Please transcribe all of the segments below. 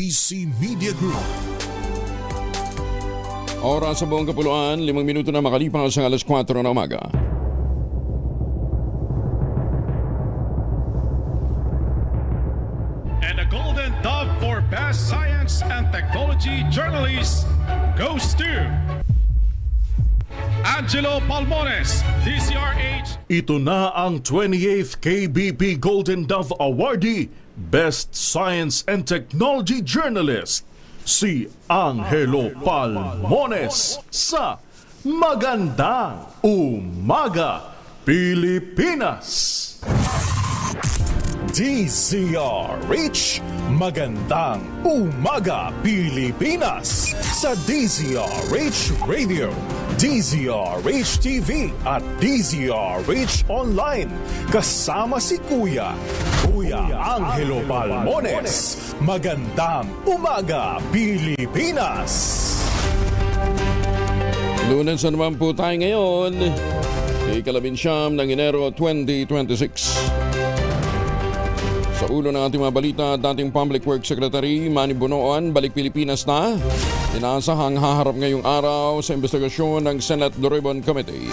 DC Media Group. Oras sa buong kapuluan, 5 minuto na makalipas sa alas 4 na umaga. And the Golden Dove for Best Science and Technology Journalist goes to Angelo Palmones, DCRH. Ito na ang 28th KBP Golden Dove Awardee, Best Science and Technology Journalist, si Angelo Palmones sa Magandang Umaga, Pilipinas! DZRH, Magandang Umaga, Pilipinas! Sa DZRH Radio, DZRH TV at DZRH Online. Kasama si Kuya Angelo Palmones. Magandang Umaga, Pilipinas! Lunes na naman po tayo ngayon, ikalabinsyam ng Enero 2026. Sa ulo ng ating mga balita, dating Public Works Secretary Manny Bonoan balik Pilipinas na. Inaasahang haharap ngayong araw sa investigasyon ng Senate Blue Ribbon Committee.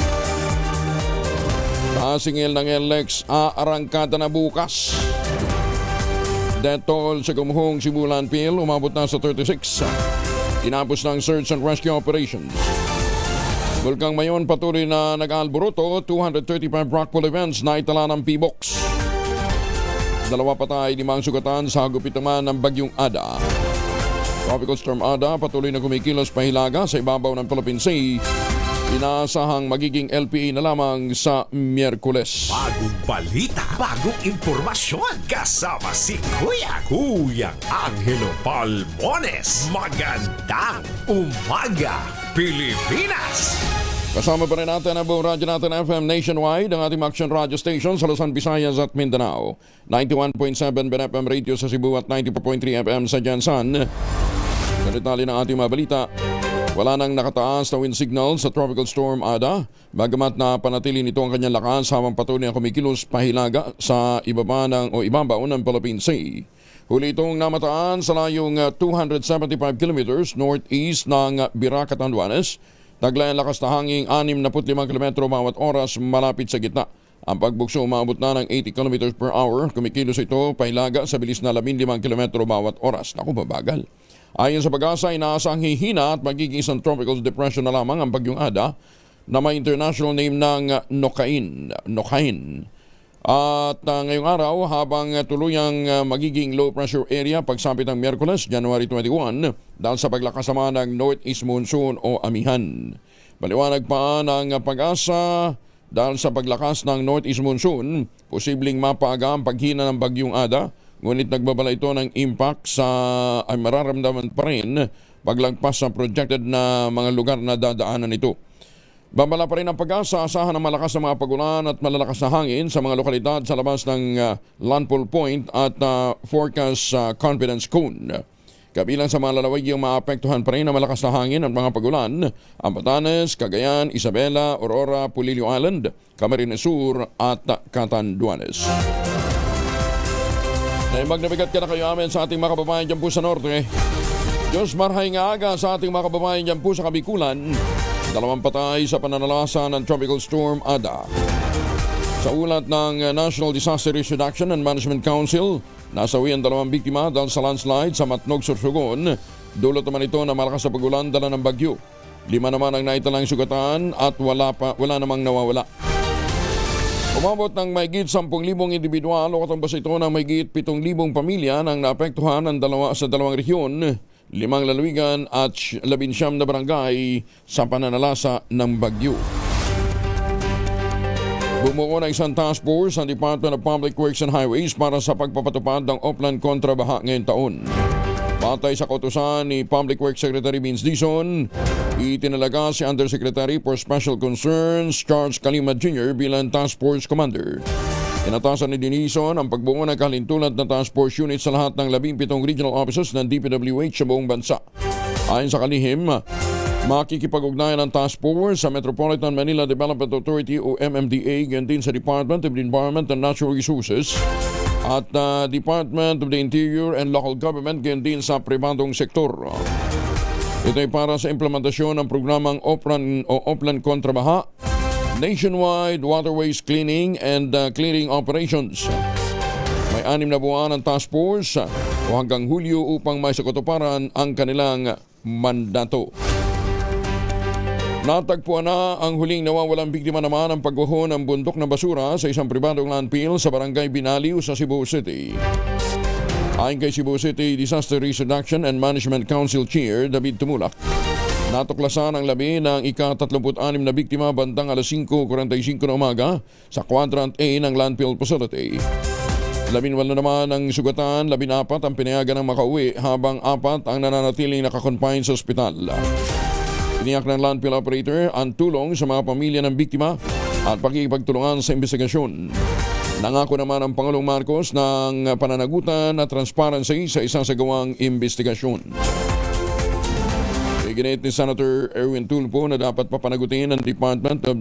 Kasingil ng NLEX, aarangkada na bukas. Death toll sa Gumuhong Sibulan Pil umabot na sa 36. Tinapos ng search and rescue operations. Bulkang Mayon patuloy na nag-alboroto, 235 rockpool events na itala ng P-Box. 2 patay, 5 sugatan sa hagupit naman ng Bagyong Ada. Tropical Storm Ada patuloy na kumikilos pahilaga sa ibabaw ng Philippine Sea. Inaasahang magiging LPA na lamang sa Miyerkules. Bagong balita, bagong impormasyon. Kasama si Kuya Angelo Palmones. Magandang Umaga, Pilipinas! Kasama pa rin natin ang buong radyo natin FM nationwide, ang ating action radio station sa Luzon, Visayas at Mindanao. 91.7 BNFM radio sa Cebu at 94.3 FM sa Jansan. Sa detalye ng ating mga balita, wala nang nakataas na wind signal sa Tropical Storm Ada, bagamat na panatili nito ang kanyang lakas habang patuloy na kumikilos pahilaga sa ibabaw ng Philippine Sea. Huli itong namataan sa layong 275 kilometers northeast ng Bira, Catanduanes. Taglay ang lakas na hangin 65 km bawat oras malapit sa gitna. Ang pagbugso umabot na ng 80 km per hour. Kumikilos ito pahilaga sa bilis na 15 km bawat oras. Naku, mabagal. Ayon sa pag-asa, inaasang hihina at magiging isang tropical depression na lamang ang Bagyong Ada na may international name ng Nokhain. At ngayong araw, habang tuluyang magiging low pressure area pagsapit ng Miyerkules, January 21, dahil sa paglakas naman ng northeast monsoon o amihan. Maliwanag pa ng pag-asa, dahil sa paglakas ng northeast monsoon, posibleng mapaaga ang paghina ng Bagyong Ada, ngunit nagbabala ito ng impact ay mararamdaman pa rin paglagpas sa projected na mga lugar na dadaanan nito. Babala pa rin ang pag-asa, asahan ng malakas na mga pagulan at malalakas na hangin sa mga lokalidad sa labas ng landfall point at forecast confidence cone. Kabilang sa mga lalawigang maapektuhan pa rin ang malakas na hangin at mga pagulan, ang Batanes, Cagayan, Isabela, Aurora, Pulilio Island, Camarines Sur at Catanduanes. Magnabigat ka na kayo amin sa ating mga kababayan dyan po sa Norte. Diyos marhay nga aga sa ating mga kababayan dyan po sa Kabikulan. 2 patay sa pananalasa ng Tropical Storm Ada. Sa ulat ng National Disaster Risk Reduction and Management Council, nasawi ang 2 biktima dahil sa landslide sa Matnog, Sorsogon. Dulot naman ito na malakas na pagulan dala ng bagyo. 5 naman ang naitalang sugatan at wala namang nawawala. Umabot ng mahigit 10,000 individual o katumbas ito ng mahigit 7,000 pamilya nang naapektuhan sa 2 rehiyon, 5 lalawigan at 19 na barangay sa pananalasa ng bagyo. Bumuo ng isang task force ang Department of Public Works and Highways para sa pagpapatupad ng Oplan kontrabaha ngayong taon. Batay sa kautusan ni Public Works Secretary Vince Dizon, itinalaga si Undersecretary for Special Concerns Charles Calima Jr. bilang Task Force Commander. Inatasan ni Dizon ang pagbuo ng kalintulad na task force unit sa lahat ng 17 regional offices ng DPWH sa buong bansa. Ayon sa kalihim, makikipag-ugnayan ng task force sa Metropolitan Manila Development Authority o MMDA, ganyan din sa Department of the Environment and Natural Resources at Department of the Interior and Local Government, gayon din sa pribadong sektor. Ito ay para sa implementasyon ng programang Oplan kontra Baha, nationwide waterways cleaning and clearing operations. May 6 na buwan ang task force o hanggang Hulyo upang maisakatuparan ang kanilang mandato. Natagpuan na ang huling nawawalang biktima naman ng pagguho ng bundok ng basura sa isang pribadong landfill sa barangay Binaliw sa Cebu City. Ayon kay Cebu City Disaster Risk Reduction and Management Council Chair David Tumulak, natuklasan ang labi ng ika-36 na biktima bandang alas 5:45 na umaga sa Quadrant A ng landfill facility. 18 naman ang sugatan, 14 ang pinayagan ng makauwi habang 4 ang nananatiling nakakonfine sa ospital. Iniyak ng landfill operator ang tulong sa mga pamilya ng biktima at pakikipagtulungan sa investigasyon. Nangako naman ang Pangulong Marcos ng pananagutan at transparency sa isasagawang investigasyon. Iginit ni Senator Erwin Tulfo na dapat papanagutin ng Department of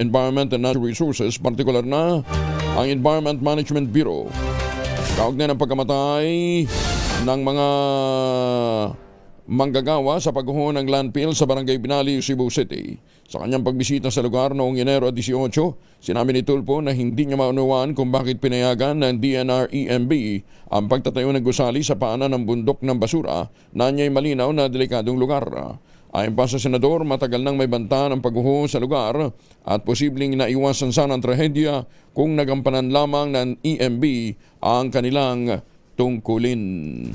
Environment and Natural Resources, partikular na ang Environment Management Bureau, kaugnay ng pagkamatay ng mga manggagawa sa pagguho ng landfill sa barangay Binaliw, Cebu City. Sa kanyang pagbisita sa lugar noong Enero 18, sinabi ni Tulfo na hindi niya maunawaan kung bakit pinayagan ng DNR-EMB ang pagtatayo ng gusali sa paanan ng bundok ng basura na niya'y malinaw na delikadong lugar. Ayon pa sa senador, matagal nang may banta ng pagguho sa lugar at posibleng naiwasan sana ang trahedya kung nagampanan lamang ng EMB ang kanilang tungkulin.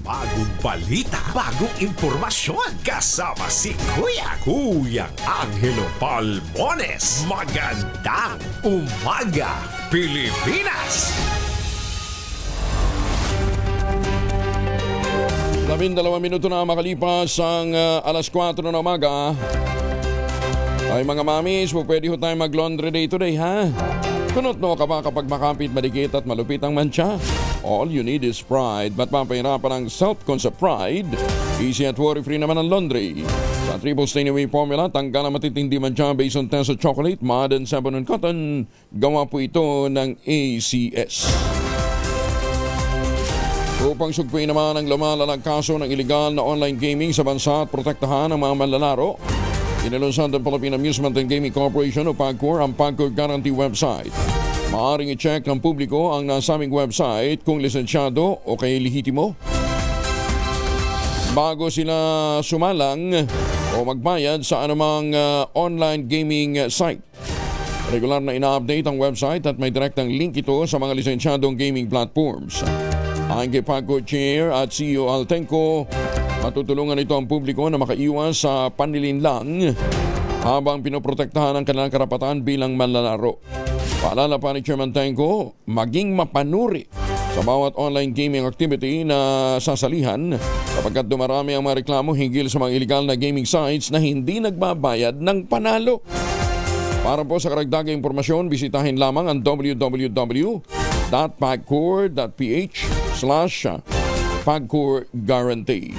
Bagong balita, bagong impormasyon. Kasama si Kuya Angelo Palmones. Magandang umaga, Pilipinas! 12 minuto na makalipas ang alas 4 na umaga. Ay mga mamis, pwede ho tayo mag-laundry day today, ha? Kunot no ka ba kapag makapit, madikit at malupit ang mantsa? All you need is pride. Ba't papahirapan ang self-concept pride? Easy at worry-free naman ang laundry. Sa triple stain away formula, tanggal ang matitindi mantsa based on Tesa Chocolate, Mud and Sabon and Cotton. Gawa po ito ng ACS. Upang sugpuin naman ang lumalalang kaso ng illegal na online gaming sa bansa at protektahan ang mga manlalaro, inilunsad ng Philippine Amusement and Gaming Corporation o PAGCOR ang PAGCOR Guarantee website. Maaaring i-check ng publiko ang nasabing website kung lisensyado o kay lehitimo bago sila sumalang o magbayad sa anumang online gaming site. Regular na ina-update ang website at may direktang link ito sa mga lisensyadong gaming platforms. Ayon kay PAGCOR Chair at CEO Altenco, matutulungan ito ang publiko na makaiwas sa panlilinlang habang pinoprotektahan ang kanilang karapatan bilang manlalaro. Paalala pa ni Chairman Tenco, maging mapanuri sa bawat online gaming activity na sasalihan kapagkat dumarami ang mga reklamo hinggil sa mga illegal na gaming sites na hindi nagbabayad ng panalo. Para po sa karagdagang impormasyon, bisitahin lamang ang www.pagcor.ph/PAGCOR Guarantee.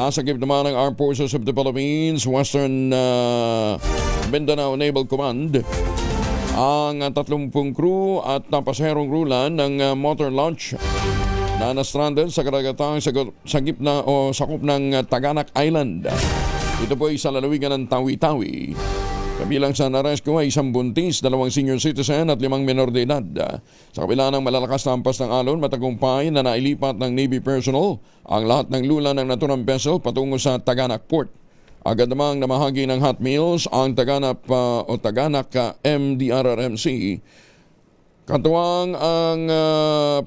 Nasagip naman ng Armed Forces of the Philippines, Western Mindanao Naval Command, ang 30 crew at pasaherong rulan ng motor launch na na-stranded sa karagatang sa gitna o sakop ng Taganak Island. Ito po ay sa lalawigan ng Tawi-Tawi. Kabilang sa narescue ay 1 buntis, 2 senior citizen at 5 menor de edad. Sa kabila ng malalakas na hampas ng alon, matagumpay na nailipat ng Navy personnel ang lahat ng lula ng naturang vessel patungo sa Taganak Port. Agad namang namahagi ng hot meals ang Taganak MDRRMC. Katuwang ang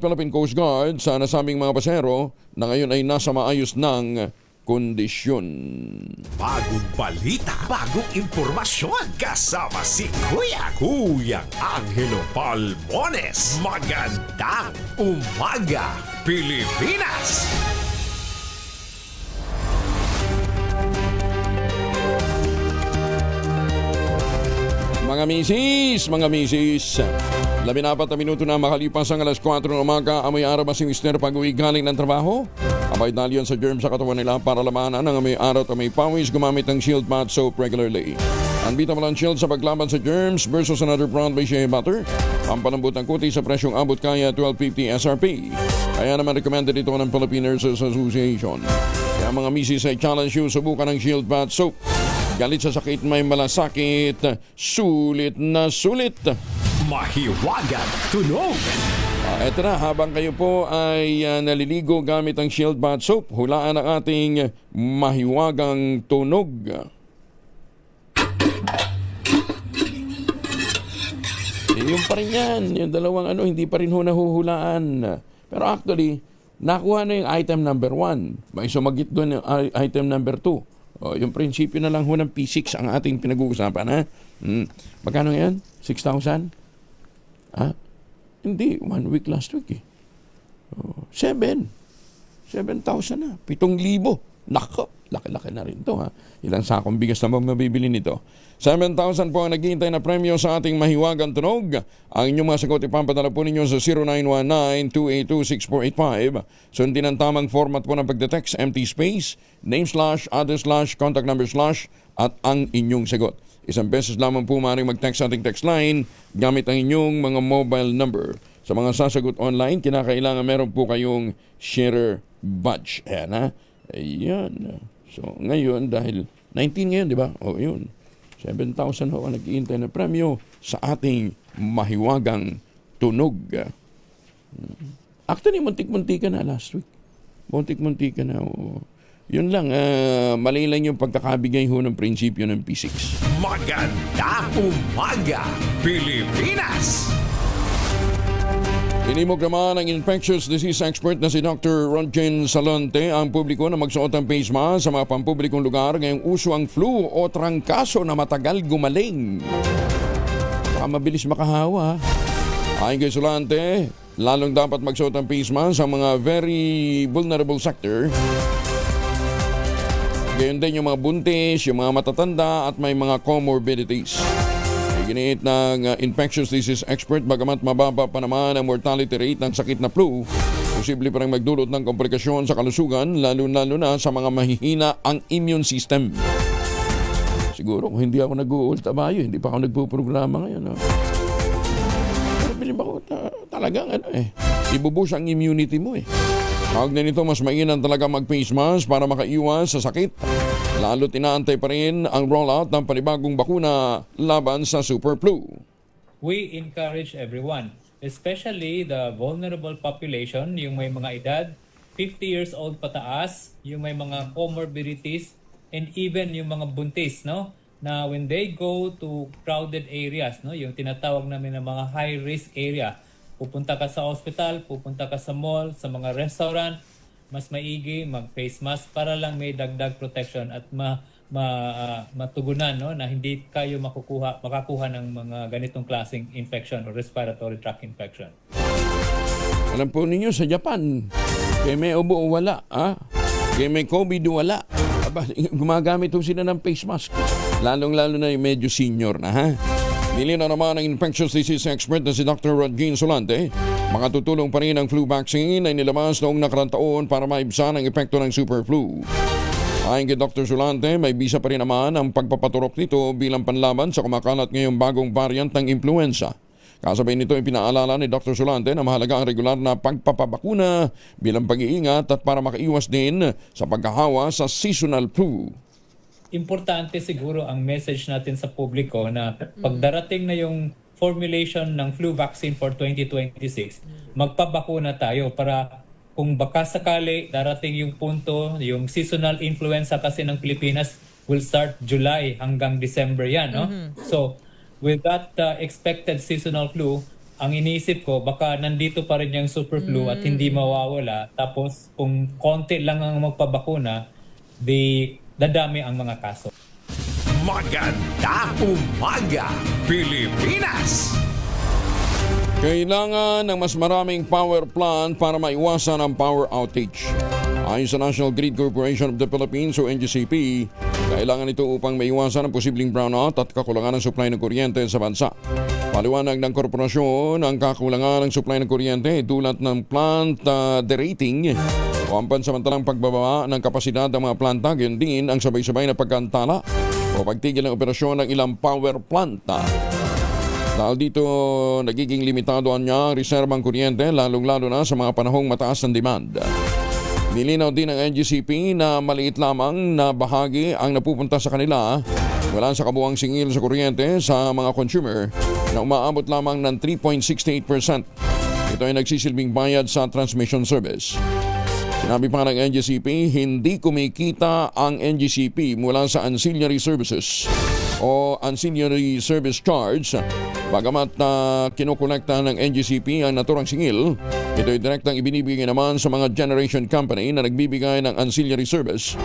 Philippine Coast Guard sa nasabing mga pasahero na ngayon ay nasa maayos ng kondisyon. Bagong balita, bagong impormasyon. Kasama si Kuya Angelo Palmones. Magandang umaga, Pilipinas! Mga misis, 14 na minuto na makalipas ang alas 4 ng umaga. Amoy araw ba si Mr. pag-uwi galing ng trabaho? Abay dalyon sa germ sa katawan nila para lamanan ang amoy araw at amoy pawis gumamit ng Shield Bath Soap regularly. Unbeatable ang Shield sa paglaban sa germs versus another brand by Shea Butter. Pampalambot ng kuti sa presyong abot kaya 12.50 SRP. Kaya naman recommended ito ng Philippine Nurses Association. Kaya mga misis ay challenge you, subukan ng Shield Bath Soap. Galit sa sakit may malasakit, sulit na sulit. Mahiwagang tunog. Eto na, habang kayo po ay naliligo gamit ang Shield Bath Soap, hulaan ang ating mahiwagang tunog. Yung pa rin yan, yung dalawang hindi pa rin ho nahuhulaan. Pero actually, nakuha na yung item number 1. May sumagit doon yung item number 2. Yung prinsipyo na lang ho ng P6 ang ating pinag-uusapan, ha? Magkano yan? 6,000? Hindi, 1 week last week, eh. 7,000 na. 7,000. Nako, laki-laki na rin to, ha? Ilang sakong bigas na mabibili nito? 7,000 po ang naghihintay na premyo sa ating mahiwagang tunog. Ang inyong mga sagot ipapadala po ninyo sa 0919-282-6485. Sundin ang tamang format po ng pagdetext, empty space, name / address / contact number / at ang inyong sagot. Isang beses lamang po maaaring mag-text sa ating text line gamit ang inyong mga mobile number. Sa mga sasagot online, kinakailangan meron po kayong share badge. Ayan, ha? Ayan. So, ngayon, dahil 19 ngayon, di ba? O, yun. 7,000 ho ang nag-iintay na premyo sa ating mahiwagang tunog. Actually, muntik-muntik ka na last week. Muntik-muntik ka na. Yun lang, mali lang yung pagkakabigay ho ng prinsipyo ng P6. Magandang umaga, Pilipinas! Inimog naman ang infectious disease expert na si Dr. Rodgen Salante ang publiko na magsuot ng face mask sa mga pampublikong lugar ngayong uso ang flu o trangkaso na matagal gumaling. Baka mabilis makahawa. Ayon kay Salante, lalong dapat magsuot ng face mask sa mga very vulnerable sector. Gayon din yung mga buntis, yung mga matatanda at may mga comorbidities. Giniit ng infectious disease expert, bagamat mababa pa naman ang mortality rate ng sakit na flu, posible pa rin magdulot ng komplikasyon sa kalusugan, lalo-lalo na sa mga mahihina ang immune system. Siguro kung hindi ako nag-uultabayo, hindi pa ako nagpuprograma ngayon. Pero bilib ako talagang ibubus ang immunity mo eh. Tawag na nito, mas mainam talaga mag-face mask para makaiwas sa sakit. Lalo't inaantay pa rin ang rollout ng panibagong bakuna laban sa super flu. We encourage everyone, especially the vulnerable population, yung may mga edad 50 years old pataas, yung may mga comorbidities, and even yung mga buntis, no? Na when they go to crowded areas, no, yung tinatawag namin na mga high-risk area, pupunta ka sa hospital, pupunta ka sa mall, sa mga restaurant, mas maigi mag-face mask para lang may dagdag protection at matugunan, no, na hindi kayo makakuha ng mga ganitong klaseng infection or respiratory tract infection. Alam po ninyo sa Japan, kaya may ubo o wala, kaya may COVID o wala. Gumagamit po sila ng face mask. Lalong-lalo na yung medyo senior na, ha? Nilinaw naman ng infectious disease expert na si Dr. Rodgen Salante, makatutulong pa rin ang flu vaccine ay nilabas noong nakarang taon para maibsan ang epekto ng super flu. Ayon kay Dr. Salante, may bisa pa rin naman ang pagpapaturok nito bilang panlaban sa kumakalat ngayong bagong variant ng influenza. Kasabay nito, ipinaalala ni Dr. Salante na mahalaga ang regular na pagpapabakuna bilang pag-iingat at para makaiwas din sa pagkahawa sa seasonal flu. Importante siguro ang message natin sa publiko na pagdarating na yung formulation ng flu vaccine for 2026, magpabakuna tayo para kung baka sakali darating yung punto, yung seasonal influenza kasi ng Pilipinas will start July hanggang December yan, no? So, with that expected seasonal flu, ang iniisip ko, baka nandito pa rin yung super flu at hindi mawawala. Tapos, kung konti lang ang magpabakuna, dadami ang mga kaso. Magandang umaga, Pilipinas! Kailangan ng mas maraming power plant para maiwasan ang power outage. Ayon sa National Grid Corporation of the Philippines o NGCP, kailangan ito upang maiwasan ang posibleng brownout at kakulangan ng supply ng kuryente sa bansa. Paliwanag ng korporasyon, ang kakulangan ng supply ng kuryente dulot ng plant derating o ang pansamantalang pagbababa ng kapasidad ng mga planta, gayon din ang sabay-sabay na pagkantala o pagtigil ng operasyon ng ilang power plant. Dahil dito nagiging limitado niya ang reserbang kuryente lalong-lalo na sa mga panahong mataas ng demand. Nilinaw din ng NGCP na maliit lamang na bahagi ang napupunta sa kanila mula sa kabuuang singil sa kuryente sa mga consumer na umaabot lamang ng 3.68%. Ito ay nagsisilbing bayad sa transmission service. Sinabi pa ng NGCP, hindi kumikita ang NGCP mula sa ancillary services o ancillary service charge. Bagamat kinukolekta ng NGCP ang naturang singil, ito ay direktang ibinibigay naman sa mga generation company na nagbibigay ng ancillary service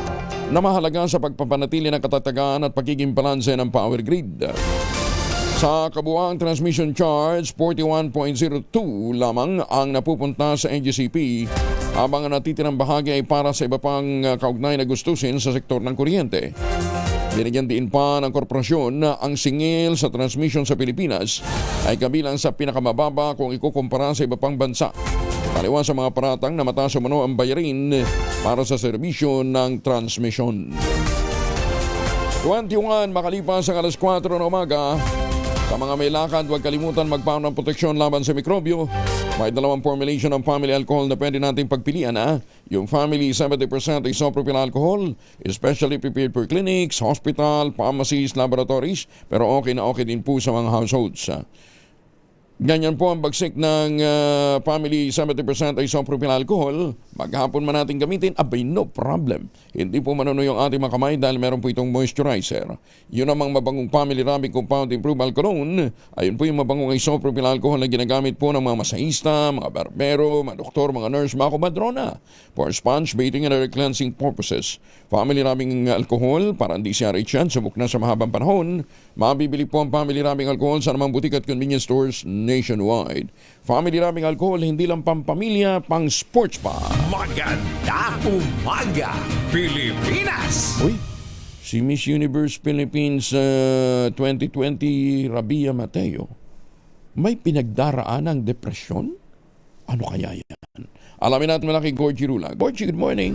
na mahalaga sa pagpapanatili ng katatagan at pagiging balanse ng power grid. Sa kabuuang transmission charge, 41.02 lamang ang napupunta sa NGCP habang ang natitirang bahagi ay para sa iba pang kaugnay na gustusin sa sektor ng kuryente. Binigyan din pa ng korporasyon na ang singil sa transmission sa Pilipinas ay kabilang sa pinakamababa kung ikukumpara sa iba pang bansa. Taliwas sa mga paratang na mataas umano ang bayarin para sa serbisyo ng transmission. 21 makalipas ang alas 4 ng umaga. Sa mga may lakad, huwag kalimutan magpaon ng proteksyon laban sa mikrobyo. May dalawang formulation ng family alcohol na pwede nating pagpilian. Yung family 70% isopropyl alcohol, especially prepared for clinics, hospital, pharmacies, laboratories, pero okay na okay din po sa mga households. Ganyan po ang bagsik ng family 70% isopropyl alcohol. Maghapon man natin gamitin, abay no problem. Hindi po manuno yung ating mga kamay dahil meron po itong moisturizer. Yun namang mabangong family rubbing compound improved alcohol. Ayun po yung mabangong isopropyl alcohol na ginagamit po ng mga masahista, mga barbero, mga doktor, mga nurse, mga kumadrona for sponge bathing and other cleansing purposes. Family rubbing alcohol, para hindi siya rich yan, subok na sa mahabang panahon. Mabibili po ang family rubbing alcohol sa namang butik at convenience stores nationwide. Family rubbing alcohol, hindi lang pampamilya, pang sports pa. Maganda umaga, Pilipinas! Uy, si Miss Universe Philippines 2020 Rabia Mateo, may pinagdaraan ng depresyon? Ano kaya yan? Alamin natin mula kay Gorgie Rula. Gorgie, good morning.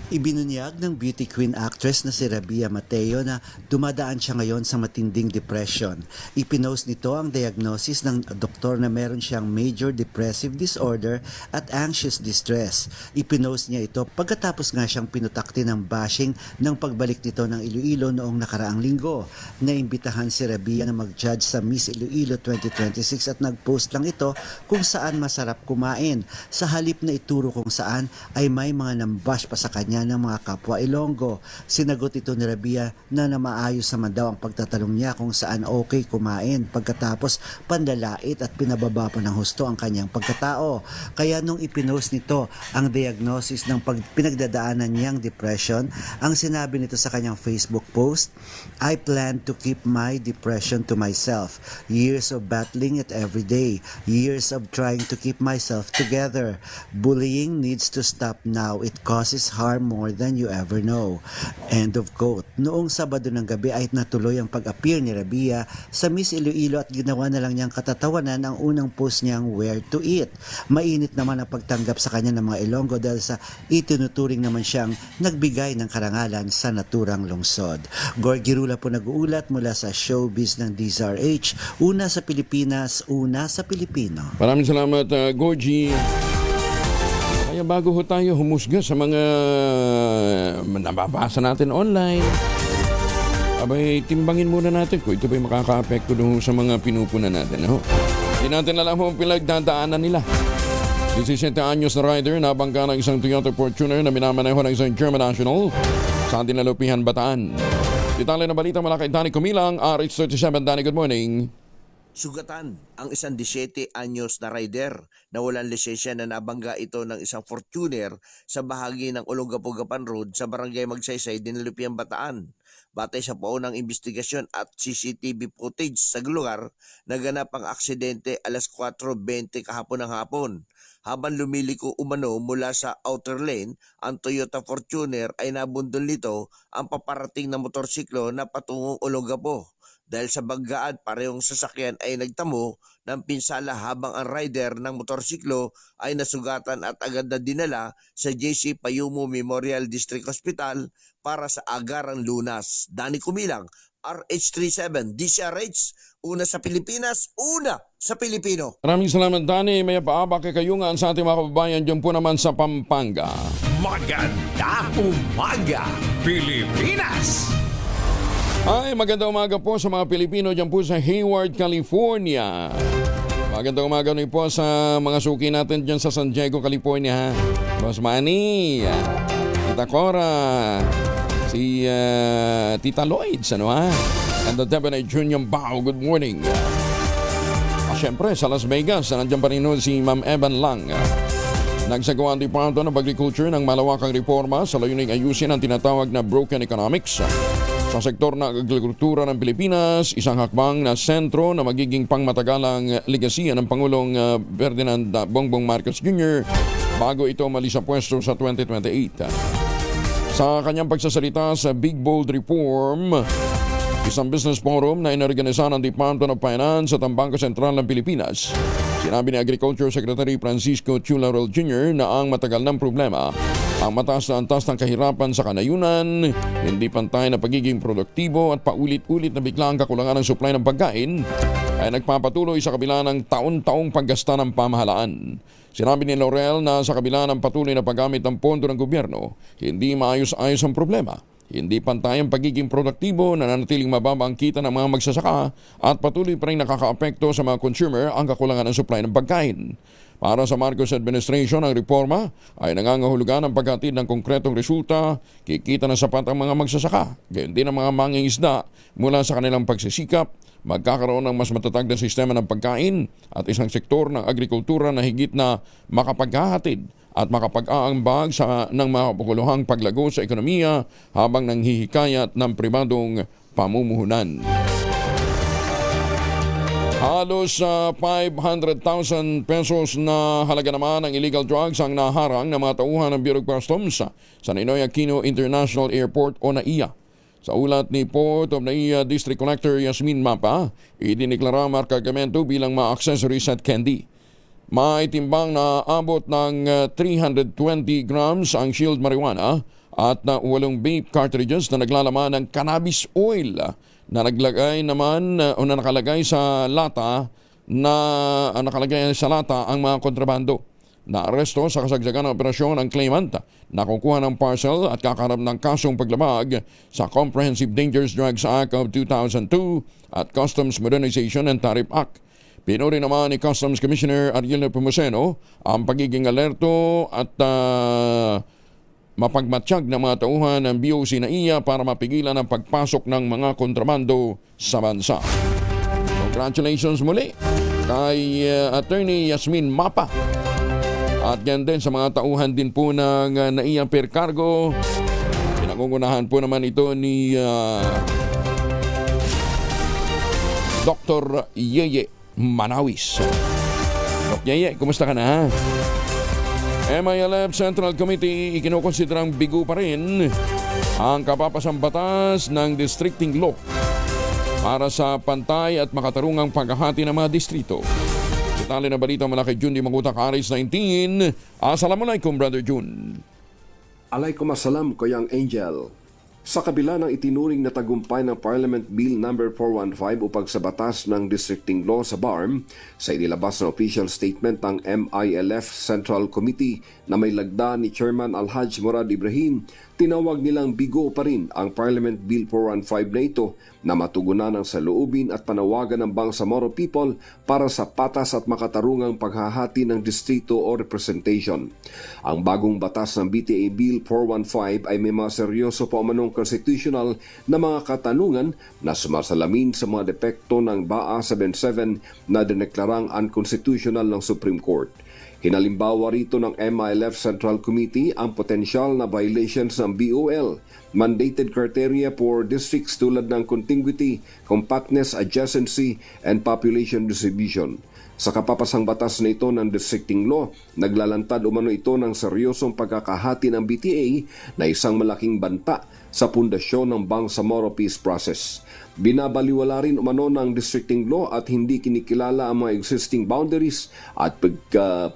Ibinunyag ng beauty queen actress na si Rabia Mateo na dumadaan siya ngayon sa matinding depression. Ipinost nito ang diagnosis ng doktor na meron siyang major depressive disorder at anxious distress. Ipinost niya ito pagkatapos nga siyang pinutakti ng bashing ng pagbalik nito ng Iloilo noong nakaraang linggo. Naimbitahan si Rabia na mag-judge sa Miss Iloilo 2026 at nag-post lang ito kung saan masarap kumain. Sa halip na ituro kung saan ay may mga nambash pa sa kanya ng mga kapwa Ilonggo. Sinagot ito ni Rabia na maayos naman daw ang pagtatanong niya kung saan okay kumain pagkatapos pandalait at pinababa po ng husto ang kanyang pagkatao. Kaya nung ipinost nito ang diagnosis ng pinagdadaanan niyang depression, ang sinabi nito sa kanyang Facebook post, I plan to keep my depression to myself. Years of battling it every day. Years of trying to keep myself together. Bullying needs to stop now. It causes harm more than you ever know. End of quote. Noong Sabado ng gabi ay natuloy ang pag-appear ni Rabia sa Miss Iloilo at ginawa na lang niyang katatawanan ang unang post niyang Where to Eat. Mainit naman ang pagtanggap sa kanya ng mga Ilonggo dahil sa itinuturing naman siyang nagbigay ng karangalan sa naturang lungsod. Gorgie Rula po nag-uulat mula sa showbiz ng DZRH. Una sa Pilipinas, una sa Pilipino. Maraming salamat, Gorgie. Kaya bago ho tayo humusga sa mga nababasa natin online, abay, timbangin muna natin kung ito ba'y makaka-apekto doon sa mga pinupunan natin. Hindi natin alam kung pinagdadaanan nila. 17 anyos na rider na bangga ng isang Toyota Fortuner na minamaneho ng isang German national sa Dinalupihan, Bataan. Detalye na balita mula kay Danny Kumilang, RH37. Danny, good morning. Sugatan ang isang 17 anyos na rider na walang lisensya na nabangga ito ng isang Fortuner sa bahagi ng Olongapo-Gapan Road sa barangay Magsaysay, Dinalupihan, Bataan. Batay sa paunang investigasyon at CCTV footage sa lugar, naganap ang aksidente alas 4:20 kahapon ng hapon. Habang lumiliko umano mula sa outer lane, ang Toyota Fortuner ay nabundol nito ang paparating na motorsiklo na patungong Olongapo. Dahil sa banggaan, parehong sasakyan ay nagtamo ng pinsala habang ang rider ng motorsiklo ay nasugatan at agad na dinala sa JC Payumo Memorial District Hospital para sa agarang lunas. Danny Kumilang, RH37, DCRH, una sa Pilipinas, una sa Pilipino. Maraming salamat, Danny. May paaba kay kayungan sa ating mga kababayan dyan po naman sa Pampanga. Magandang umaga, Pilipinas! Ay, magandang umaga po sa mga Pilipino dyan po sa Hayward, California. Magandang umaga rin po sa mga suki natin dyan sa San Diego, California. Boss Manny, Tita Cora, si Tita Lloyds, ano ha? And the Devanay Junior Bao, good morning. Siyempre, sa Las Vegas, nandiyan pa rin si Ma'am Evan Lang. Nagsagawa ang Department of Agriculture ng malawakang reforma sa layuning ayusin ang tinatawag na broken economics. Sa sektor ng agrikultura ng Pilipinas, isang hakbang na sentro na magiging pangmatagalang legasiya ng Pangulong Ferdinand Bongbong Marcos Jr. bago ito malis sa pwesto sa 2028. Sa kanyang pagsasalita sa Big Bold Reform, isang business forum na inorganisa ng Department of Finance at ang Bangko Sentral ng Pilipinas, sinabi ni Agriculture Secretary Francisco Chularol Jr. na ang matagal ng problema, ang mataas na antas ng kahirapan sa kanayunan, hindi pantay na pagiging produktibo at paulit-ulit na biglang kakulangan ng supply ng pagkain ay nagpapatuloy sa kabila ng taon-taong paggasta ng pamahalaan. Sinabi ni Laurel na sa kabila ng patuloy na paggamit ng pondo ng gobyerno, hindi maayos-ayos ang problema. Hindi pantay ang pagiging produktibo, nananatiling mababa ang kita ng mga magsasaka at patuloy pa rin nakakaapekto sa mga consumer ang kakulangan ng supply ng pagkain. Para sa Marcos Administration, ang reforma ay nangangahulugan ng paghatid ng konkretong resulta, kikita na sapat ang mga magsasaka, gayon din ang mga mangingisda mula sa kanilang pagsisikap, magkakaroon ng mas matatag na sistema ng pagkain at isang sektor ng agrikultura na higit na makapaghahatid at makapag-aambag ng mapaguluhang paglago sa ekonomiya habang nanghihikayat ng pribadong pamumuhunan. Halos 500,000 pesos na halaga naman ng illegal drugs ang naharang ng mga tauhan ng Bureau of Customs sa Ninoy Aquino International Airport o NAIA. Sa ulat ni Port of NAIA District Collector Yasmin Mapa, idiniklara ang kargamento bilang mga accessories at candy. May timbang na abot ng 320 grams ang shield marijuana at 8 vape cartridges na naglalaman ng cannabis oil na naglagay naman o na nakalagay sa lata ang mga kontrabando. Naaresto sa kasagsagan ng operasyon ang claimant na kukuha ng parcel at kakaharap ng kasong paglabag sa Comprehensive Dangerous Drugs Act of 2002 at Customs Modernization and Tariff Act. Pinuri naman ni Customs Commissioner Ariel Nepomuceno ang pagiging alerto at mapagmatsyag ng mga tauhan ng BOC NAIA para mapigilan ang pagpasok ng mga kontrabando sa bansa. Congratulations muli kay Attorney Yasmin Mapa. At yan din sa mga tauhan din po ng NAIA per cargo. Pinangungunahan po naman ito ni Dr. Yeye Manawis. Dok Yeye, kumusta ka na ha? MILF Central Committee ikinukonsiderang bigo pa rin ang kapapasang batas ng districting law para sa pantay at makatarungang paghahati ng mga distrito. Detalye na balita mula kay Jun Di Mangutak, Aris 19. Assalamualaikum, Brother Jun. Alaikum assalam, Koyang Angel. Sa kabila ng itinuring na tagumpay ng Parliament Bill No. 415 upang sa batas ng districting law sa BARM, sa inilabas na official statement ng MILF Central Committee na may lagda ni Chairman Alhaj Murad Ibrahim, tinawag nilang bigo pa rin ang Parliament Bill 415 na ito na matugunan ng saloobin at panawagan ng Bangsamoro people para sa patas at makatarungang paghahati ng distrito o representation. Ang bagong batas ng BTA Bill 415 ay may mga seryoso pa umanong constitutional na mga katanungan na sumasalamin sa mga depekto ng BAA 77 na dineklarang unconstitutional ng Supreme Court. Hinalimbawa rito ng MILF Central Committee ang potensyal na violations ng BOL, mandated criteria for districts tulad ng contiguity, compactness, adjacency, and population distribution. Sa kapapasang batas na ito ng districting law, naglalantad umano ito ng seryosong pagkakahati ng BTA na isang malaking banta sa pundasyon ng Bangsamoro Peace Process. Binabaliwala rin umano ng districting law at hindi kinikilala ang mga existing boundaries at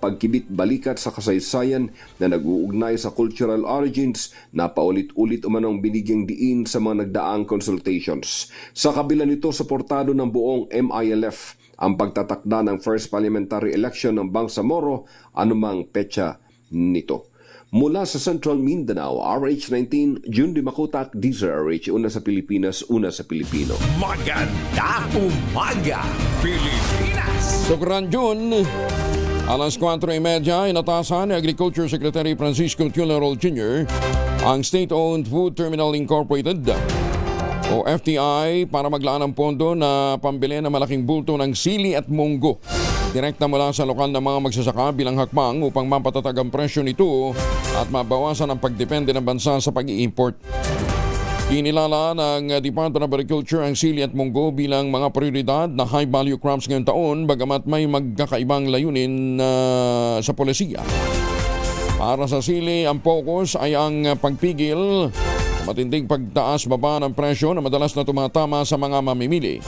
pagkibit-balikat sa kasaysayan na nag-uugnay sa cultural origins na paulit-ulit umanong binigyang diin sa mga nagdaang consultations. Sa kabila nito, suportado ng buong MILF ang pagtatakda ng first parliamentary election ng Bangsamoro anumang petsa nito. Mula sa Central Mindanao, RH19, June Di Makutak, DZRH, una sa Pilipinas, una sa Pilipino. Maganda umaga, Pilipinas! Sukran June, alas 4:30, inatasan ni Agriculture Secretary Francisco Tularol Jr. ang State-Owned Food Terminal Incorporated o FTI para maglaan ng pondo na pambili ng malaking bulto ng sili at munggo. Direkta mula sa lokal na mga magsasaka bilang hakbang upang mapatatag ang presyo nito at mabawasan ang pagdepende ng bansa sa pag-i-import. Kinilala ng Department of Agriculture ang sili at munggo bilang mga prioridad na high-value crops ngayong taon bagamat may magkakaibang layunin sa polisiya. Para sa sili, ang focus ay ang pagpigil sa matinding pagtaas-baba ng presyo na madalas na tumatama sa mga mamimili.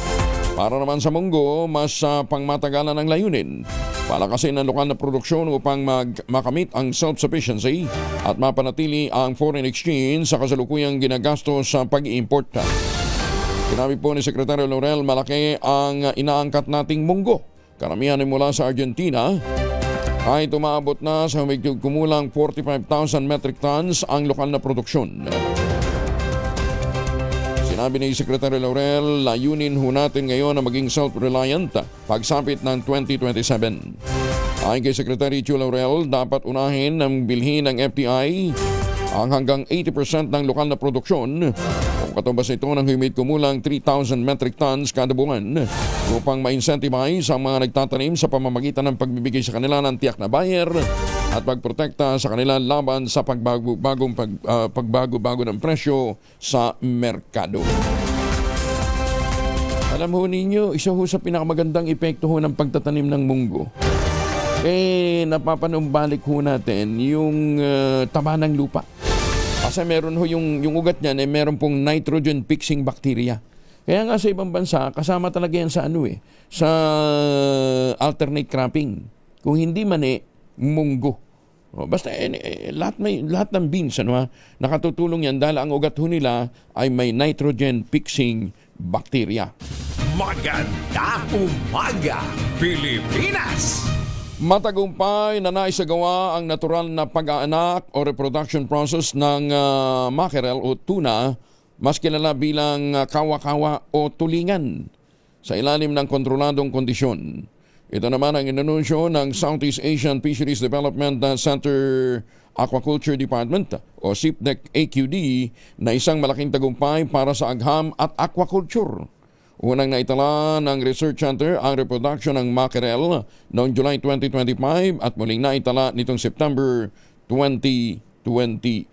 Para naman sa munggo, mas pangmatagalan ng layunin. Palakasin ang lokal na produksyon upang makamit ang self-sufficiency at mapanatili ang foreign exchange sa kasalukuyang ginagastos sa pag-i-import. Sinabi po ni Secretary Laurel, malaki ang inaangkat nating munggo. Karamihan ay mula sa Argentina. Ay tumaabot na sa humigit kumulang 45,000 metric tons ang lokal na produksyon. Sinabi ni Secretary Laurel, layunin ho natin ngayon na maging self-reliant pagsapit ng 2027. Ayon kay Secretary Chu Laurel, dapat unahin ng bilhin ng FTI ang hanggang 80% ng lokal na produksyon kung katumbas ito ng humigit kumulang 3,000 metric tons kada buwan upang ma-incentivize ang mga nagtatanim sa pamamagitan ng pagbibigay sa kanila ng tiyak na buyer at pagprotekta sa kanila laban sa pagbago-bago ng presyo sa merkado. Alam ho ninyo, isa ho sa pinakamagandang epekto ho ng pagtatanim ng munggo. Napapanumbalik ho natin yung taba ng lupa. Kasi meron ho yung ugat niyan, meron pong nitrogen fixing bacteria. Kaya nga sa ibang bansa, kasama talaga yan sa sa alternate cropping. Kung hindi munggo. Basta lahat ng beans nakatutulong yan dahil ang ugat ho nila ay may nitrogen fixing bacteria. Maganda umaga, Pilipinas! Matagumpay na naisagawa ang natural na pag-aanak o reproduction process ng mackerel o tuna, mas kilala bilang kawa-kawa o tulingan, sa ilalim ng kontroladong kondisyon. Ito naman ang inanunsyo ng Southeast Asian Fisheries Development Center Aquaculture Department o SIPDEC AQD na isang malaking tagumpay para sa agham at aquaculture. Unang naitala ng Research Center ang reproduction ng mackerel noong July 2025 at muling naitala nitong September 2025.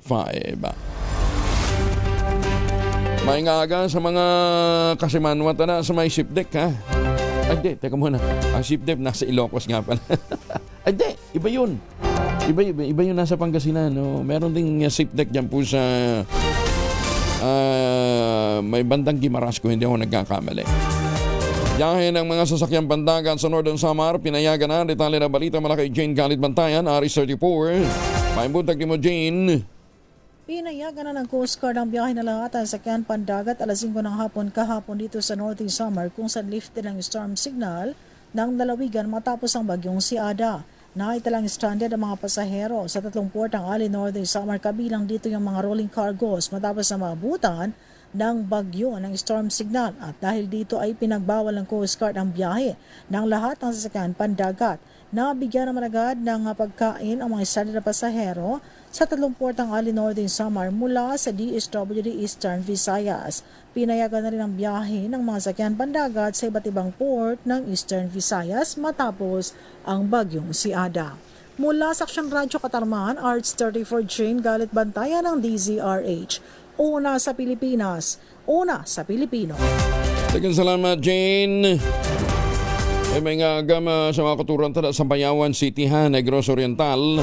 May ngaga sa mga kasimanwata na sa may SIPDEC ha. Ay di, teka muna. Ang SIPDEC nasa Ilocos nga pala. Ay di, iba yun. Iba yun nasa Pangasinan. No? Meron ding SIPDEC dyan po sa may bandang Guimaras ko, hindi ako nagkakamali. Biyahe ng mga sasakyang pandagat sa Northern Samar, pinayagan na. Detalye na balita mula kay Jane Galit Bantayan, Aris 34. Paimbutag mo, Jane. Pinayagan na ng Coast Guard ang biyahe na lahat sa sakyan pandagat alas 5 ng hapon kahapon dito sa Northern Samar kung saan lifted ang storm signal ng lalawigan matapos ang bagyong si Ada. Naitalang stranded ang mga pasahero sa 3 portang ali Northern Samar, kabilang dito yung mga rolling cargos matapos na maabutan ng bagyo ng storm signal, at dahil dito ay pinagbawal ng Coast Guard ang biyahe ng lahat ng sasakyan pandagat. Nabigyan naman agad ng pagkain ang mga stranded na pasahero sa 3 portang ali Northern Samar mula sa DSWD Eastern Visayas. Pinayagan na rin ang biyahe ng mga sasakyan pandagat sa iba't ibang port ng Eastern Visayas matapos ang bagyong si Ada. Mula sa Aksyon Radyo Katarman, Arts 34 Jane Galit Bantayan ng DZRH. Una sa Pilipinas, una sa Pilipino. Salamat, Jane. May nga gama sa mga kuturan tada sa Bayawan City, Negros Oriental,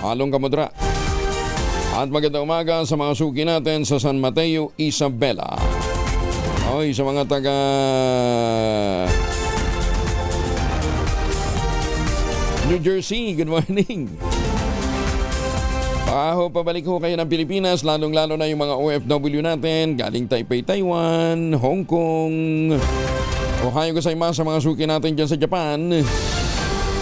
Halong Kamudra. At magandang umaga sa mga suki natin sa San Mateo, Isabela. Oy, sa mga taga New Jersey, good morning. Pabalik ho kayo ng Pilipinas, lalong-lalo na yung mga OFW natin, galing Taipei, Taiwan, Hong Kong, Ohio gozaimasu sa mga suki natin dyan sa Japan.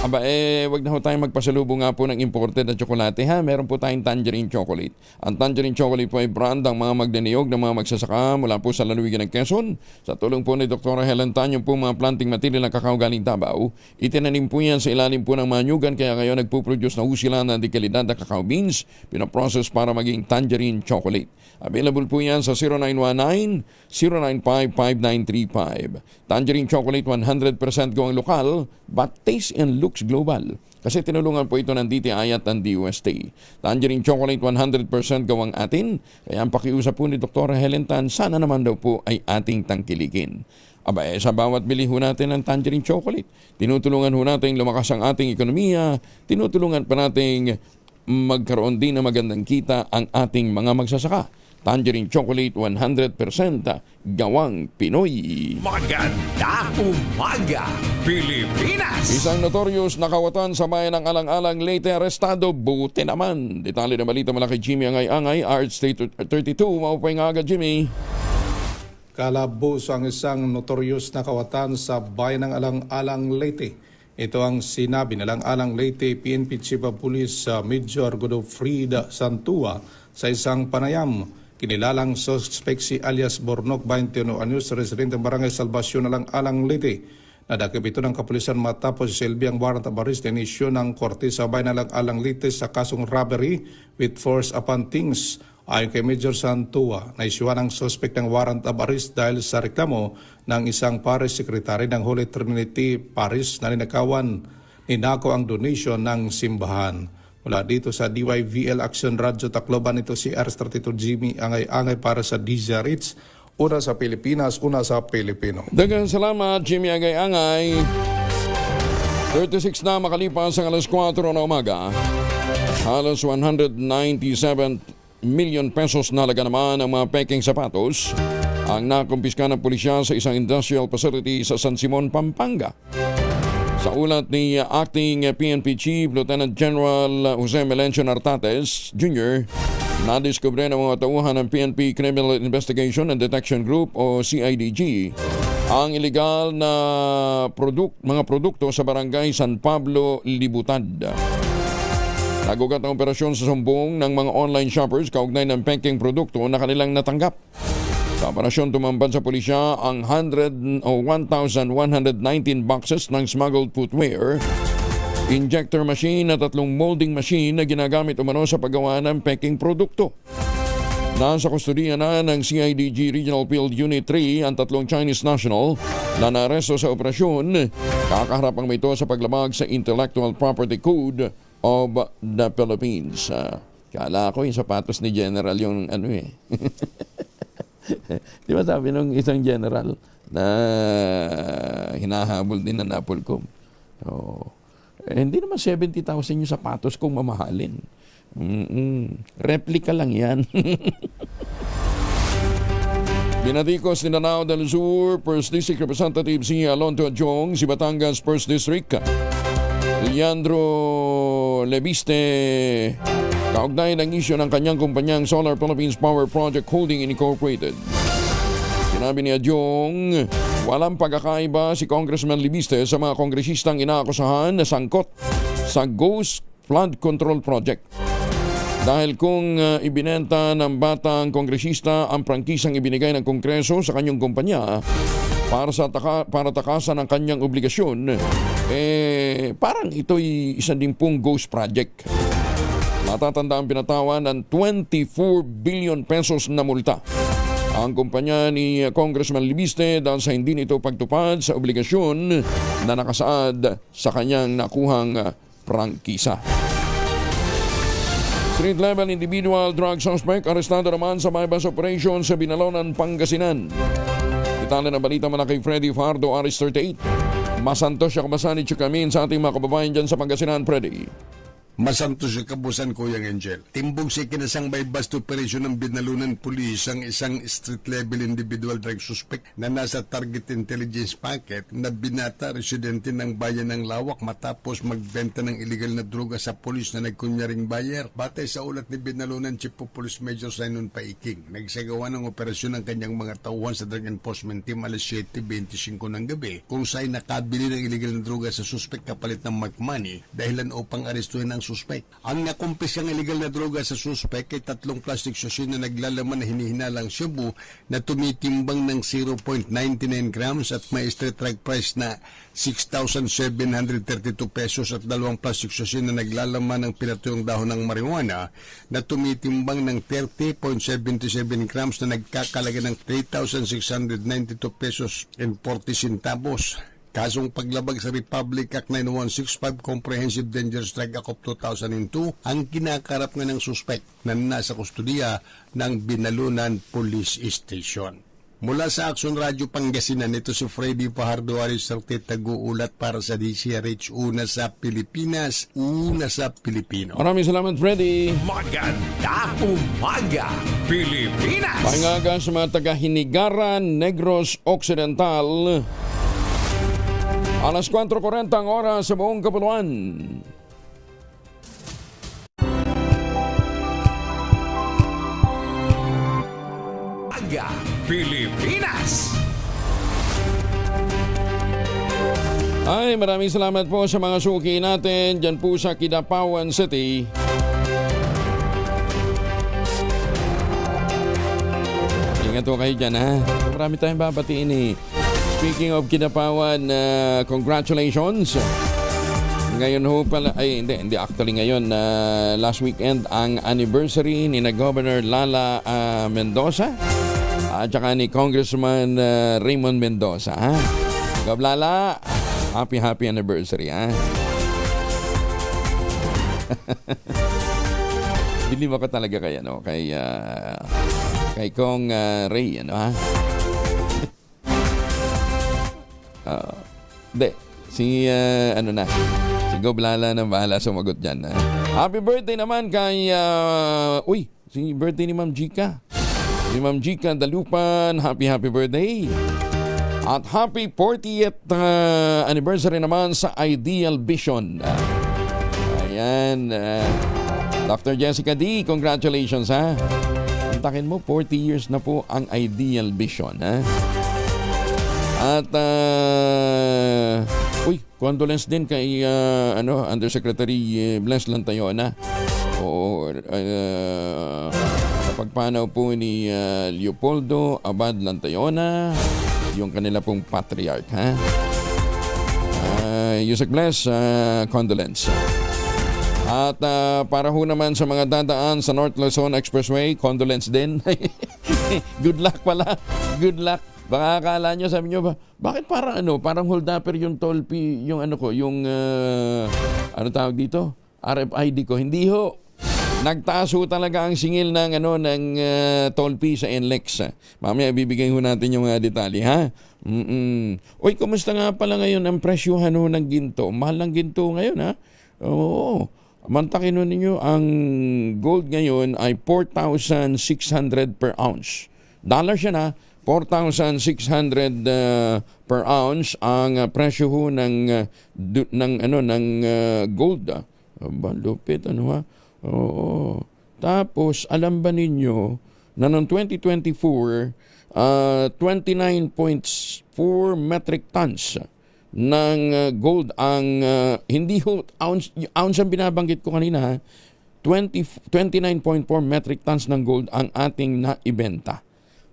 Wag na ho tayong magpasalubong nga po ng imported na tsokolate, ha. Meron po tayong tangerine chocolate. Ang tangerine chocolate po ay brand ang mga magdiniyog ng mga magsasaka mula po sa lalawigan ng Quezon. Sa tulong po ni Dr. Helen Tan, yung po mga planting material ng kakao galing Davao, itinanim po yan sa ilalim po ng manyugan, kaya ngayon nagpuproduce na sila ng dekalidad na kakao beans, pinaprocess para maging tangerine chocolate. Available po yan sa 0919-095-5935. Tangerine chocolate 100% gawang lokal, but taste and looks global. Kasi tinulungan po ito ng DTI at ng DUST. Tangerine chocolate 100% gawang atin. Kaya ang pakiusap po ni Dr. Helen Tan, sana naman daw po ay ating tangkilikin. Sa bawat bili ho natin ng tangerine chocolate, tinutulungan ho natin lumakas ang ating ekonomiya, tinutulungan pa nating magkaroon din ng magandang kita ang ating mga magsasaka. Tangerine chocolate 100% gawang Pinoy. Maganda umaga, Pilipinas! Isang notorious na kawatan sa bayan ng Alang-Alang, Leyte, arestado. Buti naman. Detalye na balita mula kay Jimmy Angay-Angay, Arts State 32. Maupay nga agad, Jimmy. Kalabos ang isang notorious na kawatan sa bayan ng Alang-Alang, Leyte. Ito ang sinabi ng Alang-Alang, Leyte PNP Chief of Police Major Godofrida Santua sa isang panayam. Kinilalang suspect si alias Bornok, 21 anyos, residente ng Barangay Salvacion, Alang-Alang, Leyte. Nadakip ito ng kapulisan matapos silbi ang warrant of arrest na inisyu ng korte sa bayan ng Alang-Alang, Leyte sa kasong robbery with force upon things. Ayon kay Major Santua, naisyuhan ang suspect ng warrant of arrest dahil sa reklamo ng isang parish secretary ng Holy Trinity Parish na ninakaw ang donation ng simbahan. Mula dito sa DYVL Action Radio Tacloban, ito si Ars32 Jimmy Angay-Angay para sa DZRH. Una sa Pilipinas, una sa Pilipino. Daghang salamat, Jimmy Angay-Angay. 36 na makalipas ang alas 4 na umaga. Halos 197 million pesos na laga naman ang mga peking sapatos ang nakumpiska ng pulisya sa isang industrial facility sa San Simon, Pampanga. Sa ulat ni Acting PNP Chief Lieutenant General Jose Melencio Nartates Jr., nadiskubre ng mga tauhan ng PNP Criminal Investigation and Detection Group o CIDG ang iligal na mga produkto sa barangay San Pablo, Libutad. Nagugat ang operasyon sa sumbong ng mga online shoppers kaugnay ng peking produkto na kanilang natanggap. Sa operasyon, tumambad sa pulisya ang 1,119 boxes ng smuggled footwear, injector machine at 3 molding machine na ginagamit umano sa paggawa ng peking produkto. Nasa kustudiya na ng CIDG Regional Field Unit 3 ang 3 Chinese national na naaresto sa operasyon. Kakaharap ang ito sa paglabag sa Intellectual Property Code of the Philippines. Kala ko yung sapatos ni General yung Di ba sabi nung isang general na hinahabol din ng Napolcom? Hindi naman 70,000 yung sapatos kung mamahalin. Replica lang yan. Binatikos ni Danao del Sur First District Representative si Alonto Adjong, si Batangas First District Leandro Lebiste, kaugnay ng isyo ng kanyang kumpanyang Solar Philippines Power Project Holding Incorporated. Sinabi ni Adjong, walang pagkakaiba si Congressman Lebiste sa mga kongresistang inaakusahan na sangkot sa Ghost Flood Control Project. Dahil kung ibinenta ng batang kongresista ang prangkisang ibinigay ng Kongreso sa kanyang kumpanya para takasan ang kanyang obligasyon, parang ito'y isa din pong ghost project. Matatanda ang pinatawan ng 24 billion pesos na multa ang kumpanya ni Congressman Lebiste dahil sa hindi nito pagtupad sa obligasyon na nakasaad sa kanyang nakuhang prangkisa. Street-level individual drug suspect arestado naman sa bypass operation sa Binalonan, Pangasinan. Itala na balita mula kay Freddy Fardo, Aris 38. Masantos siya kamasani Chukamin sa ating mga kababayan dyan sa Pangasinan, Freddy. Masanto si kabusan Kuyang Angel. Timbog si kinasang by bust operation ng binalunan pulis ang isang street-level individual drug suspect na nasa target intelligence packet na binata residente ng bayan ng Lawak matapos magbenta ng illegal na droga sa pulis na nagkunyaring buyer. Batay sa ulat ni binalunan Chief of Police Major Simon Paiking, nagsagawa ng operasyon ng kanyang mga tauhan sa Drug Enforcement Team alas 7:25 ng gabi kung saan nakabili ng illegal na droga sa suspect kapalit ng mark money dahilan upang arestuhin ang suspect. Ang nakumpisyang illegal na droga sa suspect ay 3 plastic sachet na naglalaman na hinihinalang Cebu na tumitimbang ng 0.99 grams at may street drug price na 6,732 pesos at 2 plastic sachet na naglalaman ng pinatuyong dahon ng marijuana na tumitimbang ng 30.77 grams na nagkakalaga ng 3,692 pesos and 40 centavos. Kasong paglabag sa Republic Act 9165 Comprehensive Dangerous Drug Act of 2002 ang kinakarap nga ng suspect na nasa kustudiya ng Binalunan Police Station. Mula sa Action Radio Pangasinan, ito si Freddy Fajardo Arisarte Tagu-ulat para sa DCRH, una sa Pilipinas, una sa Pilipino. Maraming salamat, Freddy. Magandang umaga, Pilipinas! Pangaga sa mga taga-Hinigaran, Negros Occidental. Alas 4:40 ang oras sa buong kapuluan. Aga, Pilipinas! Ay, maraming salamat po sa mga suki natin dyan po sa Kidapawan City. Ingat po kayo dyan, ha? Marami tayong babatiin eh. Speaking of Kidapawan, congratulations. Ngayon ho pala, ay hindi actually ngayon, last weekend ang anniversary ni na Governor Lala Mendoza at saka ni Congressman Raymond Mendoza. Ha? Gov Lala, happy anniversary. Ha? Believe ako talaga kay Kong Ray, ano ha? Si Gov Lala nang bahala sumagot dyan. Happy birthday naman kay si birthday ni Ma'am Jika. Si Ma'am Jika Dalupan, happy birthday. At happy 40th anniversary naman sa Ideal Vision. Ayan, Dr. Jessica D, congratulations ha. Antakin mo, 40 years na po ang Ideal Vision, ha. At condolence din kay Undersecretary Bless Lantayona. O pagpanaw po ni Leopoldo Abad Lantayona, yung kanila pong patriarch, ha. Yusek Bless, condolence. At para ho naman sa mga dadaan sa North Luzon Expressway, condolence din. Good luck pala. Good luck. Baka akala nyo, sabi nyo ba, bakit parang hold upper yung toll fee, yung tawag dito? RFID ko. Hindi ho. Nagtaas ho talaga ang singil ng toll fee sa NLEX. Mamaya bibigay ho natin yung detalye, ha? Uy, kumusta nga pala ngayon ang presyuhan ho ng ginto? Mahal ng ginto ngayon, ha? Oo. Mantakin ho ninyo, ang gold ngayon ay 4,600 per ounce. Dollar siya na. 4,600 per ounce ang presyo ho ng gold. Lupit, ha? Oo. Tapos, alam ba ninyo na noong 2024, 29.4 metric tons ng gold ang hindi ho ounce ang binabanggit ko kanina, 29.4 metric tons ng gold ang ating naibenta.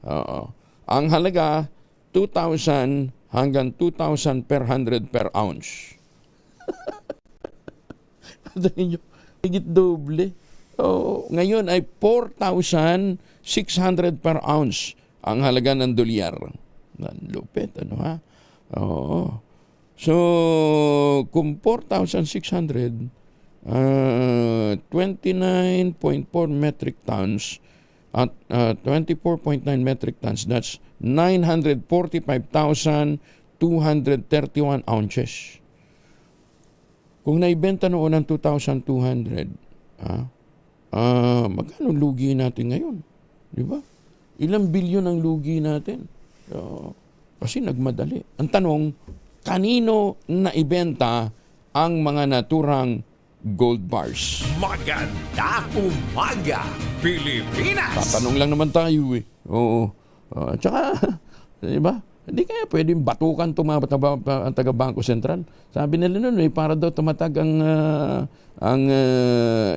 Oo. Ang halaga, 2,000 hanggang 2,100 per ounce. Higit doble. Ngayon ay 4,600 per ounce ang halaga ng dolyar. Lupit, ha? Oo. So, kung 4,600, 29.4 metric tons, at 24.9 metric tons, that's 945,200 231 ounces. Kung naibenta noon ng 2,200, magkano lugi natin ngayon? Di ba? Ilang bilyon ang lugi natin? Kasi nagmadali. Ang tanong, kanino naibenta ang mga naturang gold bars? Maganda umaga, Pilipinas! Tatanong lang naman tayo eh. Oo. Tsaka, di ba? Hindi kaya pwedeng batukan ang taga-Bangko Sentral. Sabi nila noon para daw tumatag ang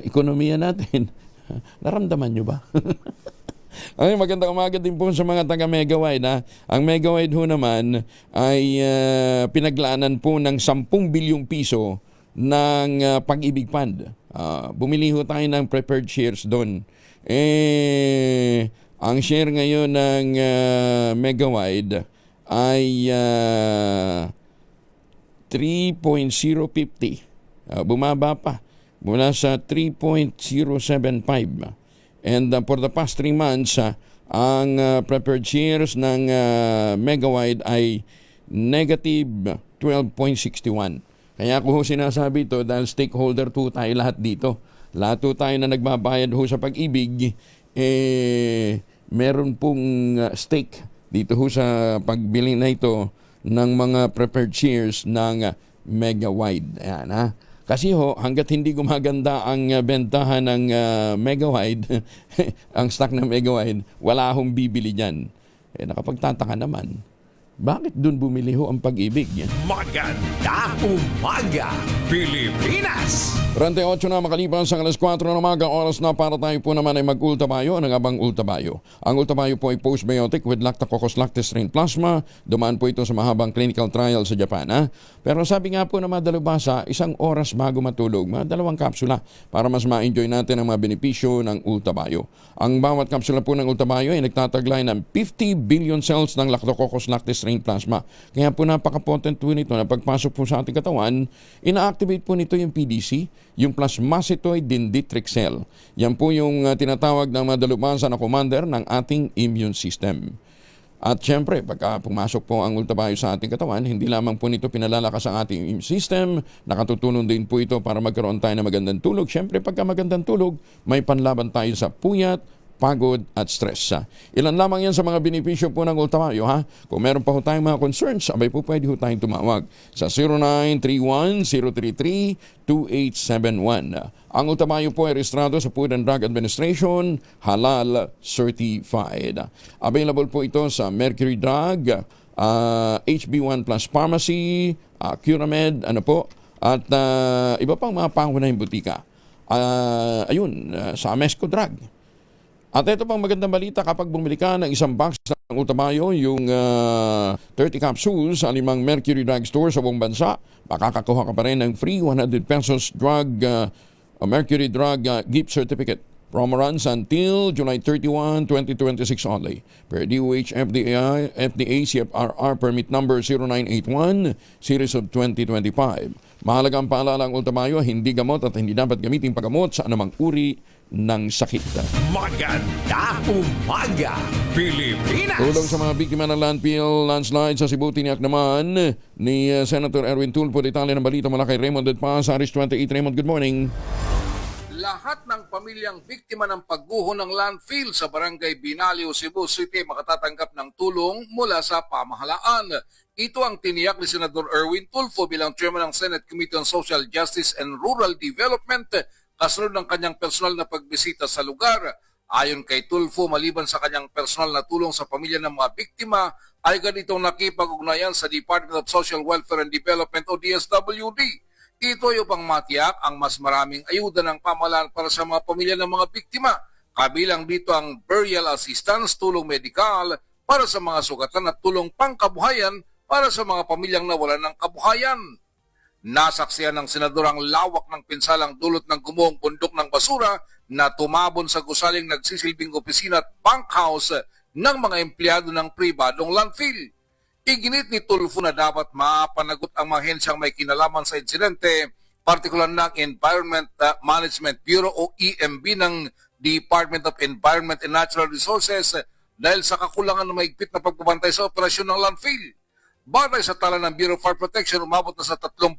ekonomiya natin. Naramdaman nyo ba? Ay, magandang umaga din po sa mga taga-Megawide. Ang Megawide ho naman ay pinaglaanan po ng 10 bilyong piso ng Pag-ibig Fund. Bumili ho tayo ng preferred shares doon. Ang share ngayon ng Megawide ay 3.050. Bumaba pa mula sa 3.075. And for the past 3 months, ang preferred shares ng Megawide ay negative 12.61. Kaya ako sinasabi ito dahil stakeholder po tayo lahat dito. Lahat po tayo na nagbabayad ho sa Pag-ibig, meron pong stake dito ho sa pagbili na ito ng mga preferred shares ng Megawide. Ayan, ha? Kasi ho, hanggat hindi gumaganda ang bentahan ng Megawide, ang stock ng Megawide, wala hong bibili dyan. Nakapagtataka naman, bakit dun bumili ho ang Pag-ibig? Maganda umaga, Pilipinas! 38 na makalipas sa alas 4 ng umaga, oras na para tayo po naman ay mag-ultabayo. Ano nga bang ultabayo? Ang ultabayo po ay postbiotic with Lactococcus lactis strain plasma. Dumaan po ito sa mahabang clinical trial sa Japan. Pero sabi nga po na madalubhasa, 1 oras bago matulog, 2 kapsula para mas ma-enjoy natin ang mga benepisyo ng ultabayo. Ang bawat kapsula po ng ultabayo ay nagtataglay ng 50 billion cells ng Lactococcus lactis strain plasma. Kaya po napaka-potent po nito na pagpasok po sa ating katawan, ina-activate po nito yung PDC, yung plasmacytoid dendritic cell. Yan po yung tinatawag na madalubhasa na commander ng ating immune system. At syempre, pagka pumasok po ang ultabayo sa ating katawan, hindi lamang po nito pinalalakas ang ating immune system, nakatutulong din po ito para magkaroon tayo ng magandang tulog. Syempre, pagka magandang tulog, may panlaban tayo sa puyat, pagod at stress. Ilan lamang yan sa mga benepisyo po ng ultabayo, ha? Kung meron pa ho tayong mga concerns, abay po pwede ho tayong tumawag sa 0931-033-2871. Ang ultabayo po ay rehistrado sa Food and Drug Administration, halal certified. Available po ito sa Mercury Drug, HB1 Plus Pharmacy, Curamed, at iba pang mga pangunahing butika. Sa Amesco Drug. At ito pang magandang balita, kapag bumili ka ng 1 box ng ultabayo, yung 30 capsules sa 5 Mercury Drug Store sa buong bansa, makakakuha ka pa rin ng free 100 pesos Mercury Drug gift certificate. Promo runs until July 31, 2026 only. Per DOH FDA CFRR permit number 0981 series of 2025. Mahalagang paalala ang ultabayo, hindi gamot at hindi dapat gamitin paggamot sa anumang uri ng sakit. Maganda umaga, Pilipinas! Tulong sa mga biktima ng landslide sa Cebu, tiniyak naman ni Senator Erwin Tulfo. Detalye ng balita mula kay Raymond Edpas, Aris 28. Raymond, good morning. Lahat ng pamilyang biktima ng pagguho ng landfill sa Barangay Binalio, Cebu City makatatanggap ng tulong mula sa pamahalaan. Ito ang tiniyak ni Senador Erwin Tulfo bilang Chairman ng Senate Committee on Social Justice and Rural Development kasunod ng kanyang personal na pagbisita sa lugar. Ayon kay Tulfo, maliban sa kanyang personal na tulong sa pamilya ng mga biktima, ay ganitong nakipag-ugnayan sa Department of Social Welfare and Development o DSWD. Ito ay upang matiyak ang mas maraming ayuda ng pamahalaan para sa mga pamilya ng mga biktima. Kabilang dito ang burial assistance, tulong medikal para sa mga sugatan at tulong pangkabuhayan para sa mga pamilyang nawalan ng kabuhayan. Nasaksihan ng senador ang lawak ng pinsalang dulot ng gumuhong bundok ng basura na tumabon sa gusaling nagsisilbing opisina at bunkhouse ng mga empleyado ng pribadong landfill. Iginit ni Tulfo na dapat mapanagot ang mga hensyang may kinalaman sa insidente, partikular ng Environment Management Bureau o EMB ng Department of Environment and Natural Resources dahil sa kakulangan ng maigpit na pagbabantay sa operasyon ng landfill. Batay sa tala ng Bureau of Fire Protection, umabot na sa 36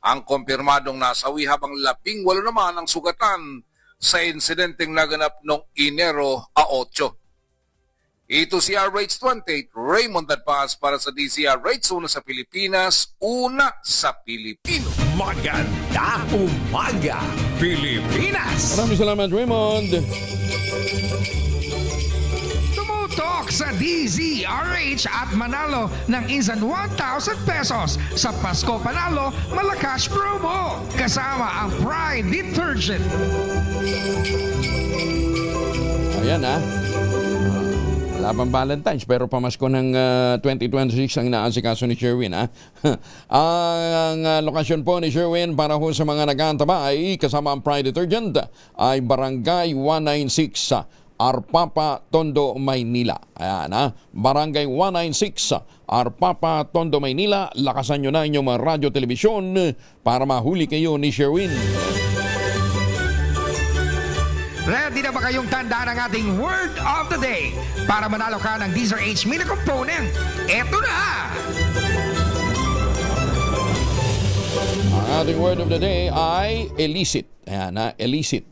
ang kumpirmadong nasawi habang 18 naman ang sugatan sa insidenteng naganap noong Enero 8. Ito si RH28, Raymond Dadpaz para sa DZRH, una sa Pilipinas, una sa Pilipino. Maganda umaga, Pilipinas! Maraming salamat, Raymond. Tumutok sa DZRH at manalo ng instant 1,000 pesos sa Pasko Panalo Malacash Promo kasama ang Pride Detergent. Ayan wala pang Valentine's pero pamasko ng 2026 ang inaasikaso ni Sherwin ang lokasyon po ni Sherwin para ho sa mga nag-aantabay kasama ang Pride Detergent ay Barangay 196 Arpapa, Tondo, Maynila. Ayan Barangay 196 Arpapa, Tondo, Maynila. Lakasan nyo na inyong mga radyo, telebisyon para mahuli kayo ni Sherwin. Ready na ba kayong tandaan ang ating word of the day para manalo ka ng DZRH mini component? Eto na! Ang ating word of the day ay illicit. Ayan illicit.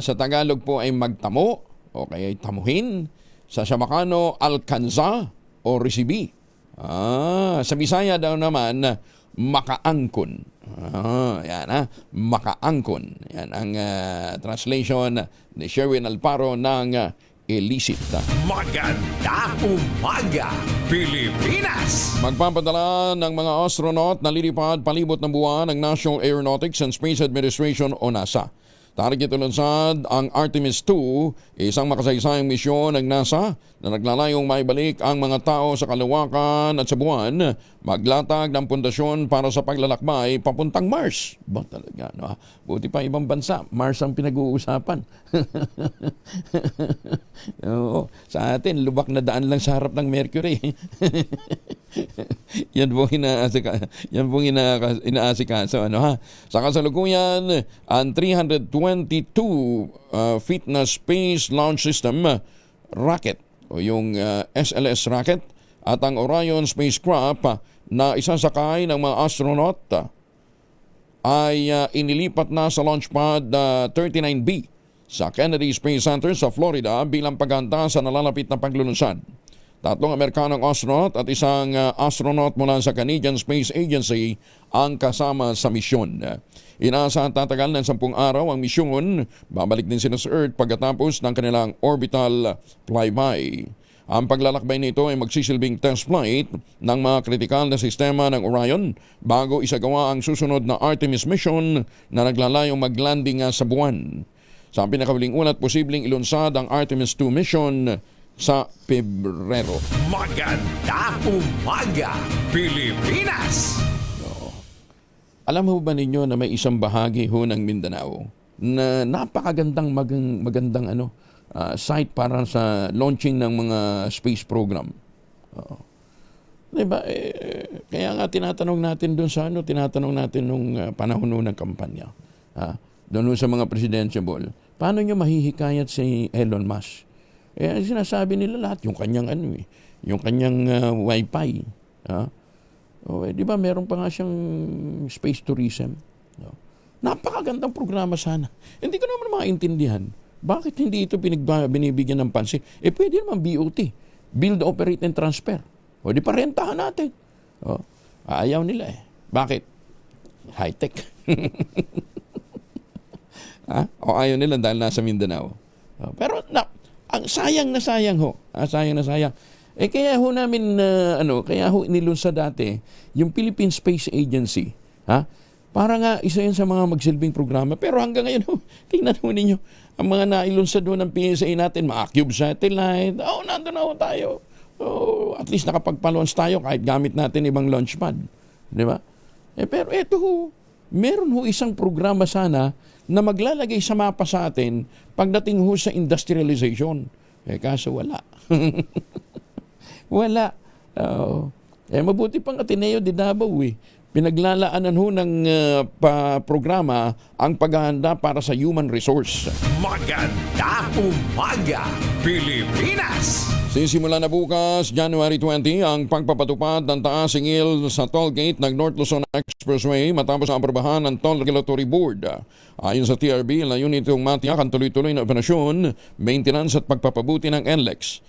Sa Tagalog po ay magtamo o kaya tamuhin. Sa Shabacano, alkanza o resibi. Sa Bisaya daw naman, makaangkon. Makaangkon. Yan ang translation ni Sherwin Alparo ng illicit. Maganda umaga, Pilipinas! Magpapadala ng mga astronaut na lilipad palibot ng buwan ng National Aeronautics and Space Administration o NASA. Target ulunsad ang Artemis 2, isang makasaysayang misyon ng NASA na naglalayong maibalik ang mga tao sa kalawakan at sa buwan, maglatag ng pundasyon para sa paglalakbay papuntang Mars. Ba talaga, no? Buti pa ibang bansa, Mars ang pinag-uusapan. Oo, sa atin, lubak na daan lang sa harap ng Mercury. Yan pong inaasikaso. Sa kasalukuyan, ang 322 feet na Space Launch System rocket o yung SLS rocket at ang Orion spacecraft na isasakay ng mga astronaut ay inilipat na sa launch pad 39B sa Kennedy Space Center sa Florida bilang paghanda sa nalalapit na paglulunsad. 3 Amerikanong astronaut at isang astronaut mula sa Canadian Space Agency ang kasama sa misyon. Inaasahan tatagal ng 10 araw ang misyon. Babalik din sila sa Earth pagkatapos ng kanilang orbital flyby. Ang paglalakbay nito ay magsisilbing test flight ng mga kritikal na sistema ng Orion bago isagawa ang susunod na Artemis mission na naglalayong maglanding sa buwan. Sa pinakahuling ulat, posibleng ilunsad ang Artemis 2 mission sa Pebrero. Maganda umaga, Pilipinas! Alam mo ba ninyo na may isang bahagi ho ng Mindanao na napakagandang magandang site para sa launching ng mga space program. Diba? Kaya nga tinatanong natin doon nung panahon ng kampanya. Doon sa mga presidential, paano nyo mahihikayat si Elon Musk? Sinasabi nila lahat yung kanyang yung kanyang wifi. Di ba meron pa nga siyang space tourism. Napakagandang programa sana. Hindi ko naman maintindihan. Bakit hindi ito binibigyan ng pansin? Pwede naman BOT. Build, Operate, and Transfer. O di parentahan natin. Ayaw nila Bakit? High-tech. O ayaw nila dahil nasa Mindanao. Pero ang sayang na sayang ho. Sayang na sayang. Kaya ho namin, kaya ho nilunsad dati yung Philippine Space Agency. Para nga isa yun sa mga magsilbing programa. Pero hanggang ngayon, tingnan ho ninyo, ang mga nailunsad doon ng PSA natin, mga Cube Satellite, nandun na ho tayo. At least nakapagpa-launch tayo kahit gamit natin ibang launch pad. Di ba? Pero eto ho, meron ho isang programa sana na maglalagay sa mapa sa atin pagdating ho sa industrialization. Kaso wala. Wala. Mabuti pang Ateneo de Davao pinaglalaanan ho ng programa ang paghahanda para sa human resource. Maganda umaga, Pilipinas! Sisimula na bukas, January 20, ang pagpapatupad ng taas singil sa toll gate ng North Luzon Expressway matapos ang aprobahan ng Toll Regulatory Board. Ayon sa TRB, layunin itong matiyak ang tuloy-tuloy na operasyon, maintenance at pagpapabuti ng NLEX.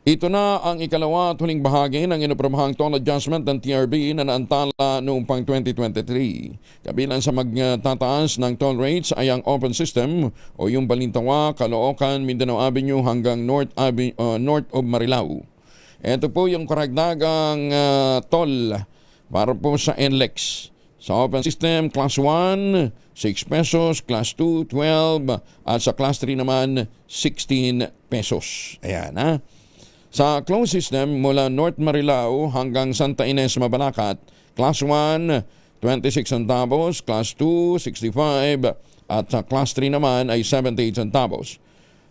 Ito na ang ikalawa at huling bahagi ng inaprobahang toll adjustment ng TRB na naantala noong pang 2023. Kabilang sa magtataas ng toll rates ay ang open system o yung Balintawa, Caloocan, Mindanao Avenue hanggang north of Marilao. Ito po yung karagdagang toll para po sa NLEX. Sa open system, Class 1, 6 pesos, Class 2, 12, at sa Class 3 naman, 16 pesos. Ayan ha. Sa closed system mula North Marilao hanggang Santa Ines, Mabalacat, Class 1, 26 centavos, Class 2, 65, at sa Class 3 naman ay 78 centavos.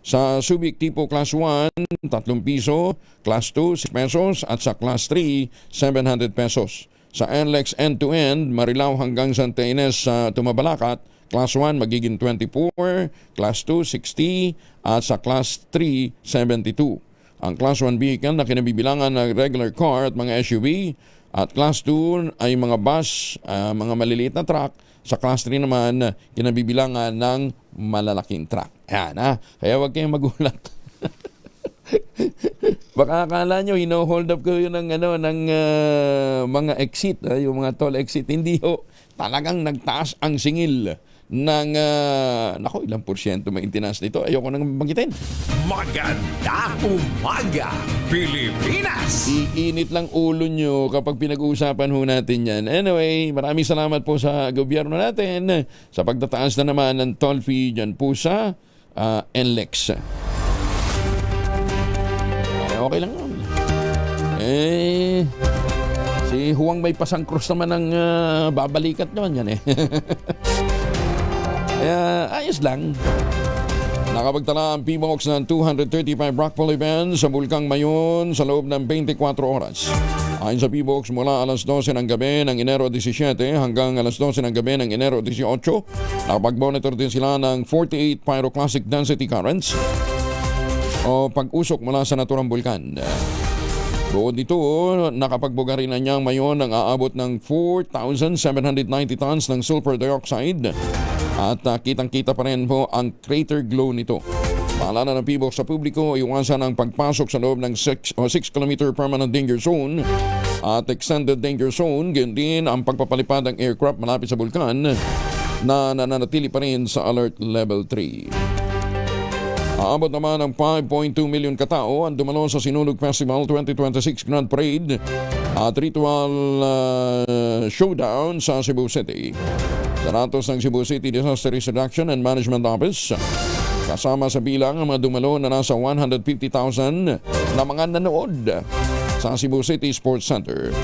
Sa Subic Tipo Class 1, 3 piso, Class 2, 6 pesos, at sa Class 3, 700 pesos. Sa NLEX end-to-end, Marilao hanggang Santa Ines sa Tumabalacat, Class 1 magiging 24, Class 2, 60, at sa Class 3, 72. Ang Class 1 vehicle na kinabibilangan ng regular car at mga SUV at Class 2 ay mga bus, mga maliliit na truck. Sa Class 3 naman, kinabibilangan ng malalaking truck. Ayan ha, kaya huwag kayong magulat. Baka akala nyo, hino-hold up ko yun ng mga exit, yung mga toll exit. Hindi ho, talagang nagtaas ang singil ng ilang porsyento maintenance nito. Ayoko nang banggitin. Maganda umaga, Pilipinas! Iinit lang ulo nyo kapag pinag-uusapan ho natin yan. Anyway, maraming salamat po sa gobyerno natin sa pagtataas na naman ng toll fee dyan po sa NLEX. Okay lang yun. Si Huwang may pasang krus naman ang babalikat naman yan ayos lang. Nakapagtala ang PBOX ng 235 rockfall events sa Bulkang Mayon sa loob ng 24 oras. Ayon sa PBOX, mula alas 12 ng gabi ng Enero 17 hanggang alas 12 ng gabi ng Enero 18, nakapag-monitor din sila ng 48 pyroclastic density currents o pag-usok mula sa naturang bulkan. Bukod dito, nakapagbuga rin na niyang Mayon ang aabot ng 4,790 tons ng sulfur dioxide at kitang-kita pa rin po ang crater glow nito. Paalala ng PBOX sa publiko, iwasan ang pagpasok sa loob ng 6 km permanent danger zone at extended danger zone, gayon din ang pagpapalipad ng aircraft malapit sa bulkan na nananatili pa rin sa alert level 3. Aabot naman ng 5.2 million katao ang dumalo sa Sinulog Festival 2026 Grand Parade at Ritual Showdown sa Cebu City. Sa datos ng Cebu City Disaster Risk Reduction and Management Office, kasama sa bilang ang mga dumalo na nasa 150,000 na mga nanood sa Cebu City Sports Center.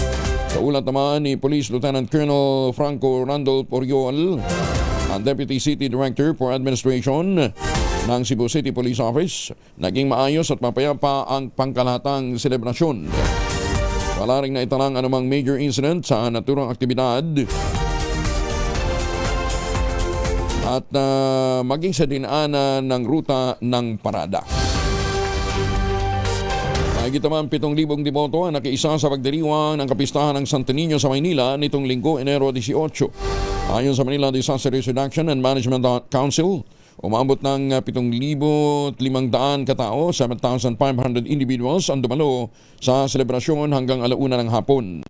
Sa ulat naman ni Police Lieutenant Colonel Franco Randolph Oriol, ang Deputy City Director for Administration ng Cebu City Police Office, naging maayos at mapayapa ang pangkalahatang selebrasyon. Wala ring naitalang anumang major incident sa naturang aktibidad at maging sa dinaanan ng ruta ng parada. Mahigit naman 7,000 deboto ang nakiisa sa pagdiriwang ng kapistahan ng Santo Niño sa Maynila nitong linggo, Enero 18. Ayon sa Manila Disaster Risk Reduction and Management Council, umabot ng 7,500 katao, 7,500 individuals ang dumalo sa selebrasyon hanggang alauna ng hapon.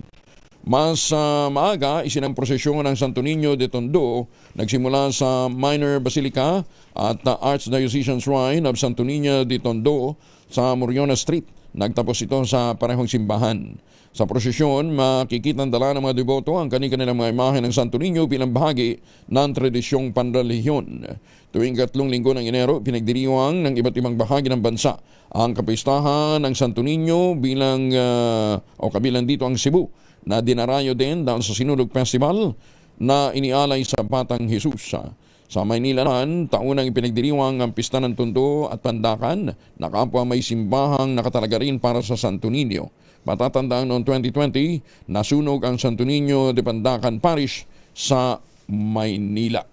Mas maaga, isinamprosesyon ng Santo Niño de Tondo, nagsimula sa Minor Basilica at Archdiocesan Shrine of Santo Niño de Tondo sa Moriona Street. Nagtapos ito sa parehong simbahan. Sa prosesyon, makikitang dala ng mga deboto ang kanilang mga imahe ng Santo Niño bilang bahagi ng tradisyong panrelihiyon. Tuwing 3 linggo ng Enero, pinagdiriwang ng iba't ibang bahagi ng bansa ang kapistahan ng Santo Niño bilang kabilang dito ang Cebu, na dinarayo din dahil sa Sinulog Festival na inialay sa Batang Jesus. Sa Maynila naman, taunang ipinagdiriwang ang Pista ng Tondo at Pandakan na kapwa may simbahang nakatalaga rin para sa Santo Niño. Matatandaan noong 2020, nasunog ang Santo Niño de Pandakan Parish sa Maynila.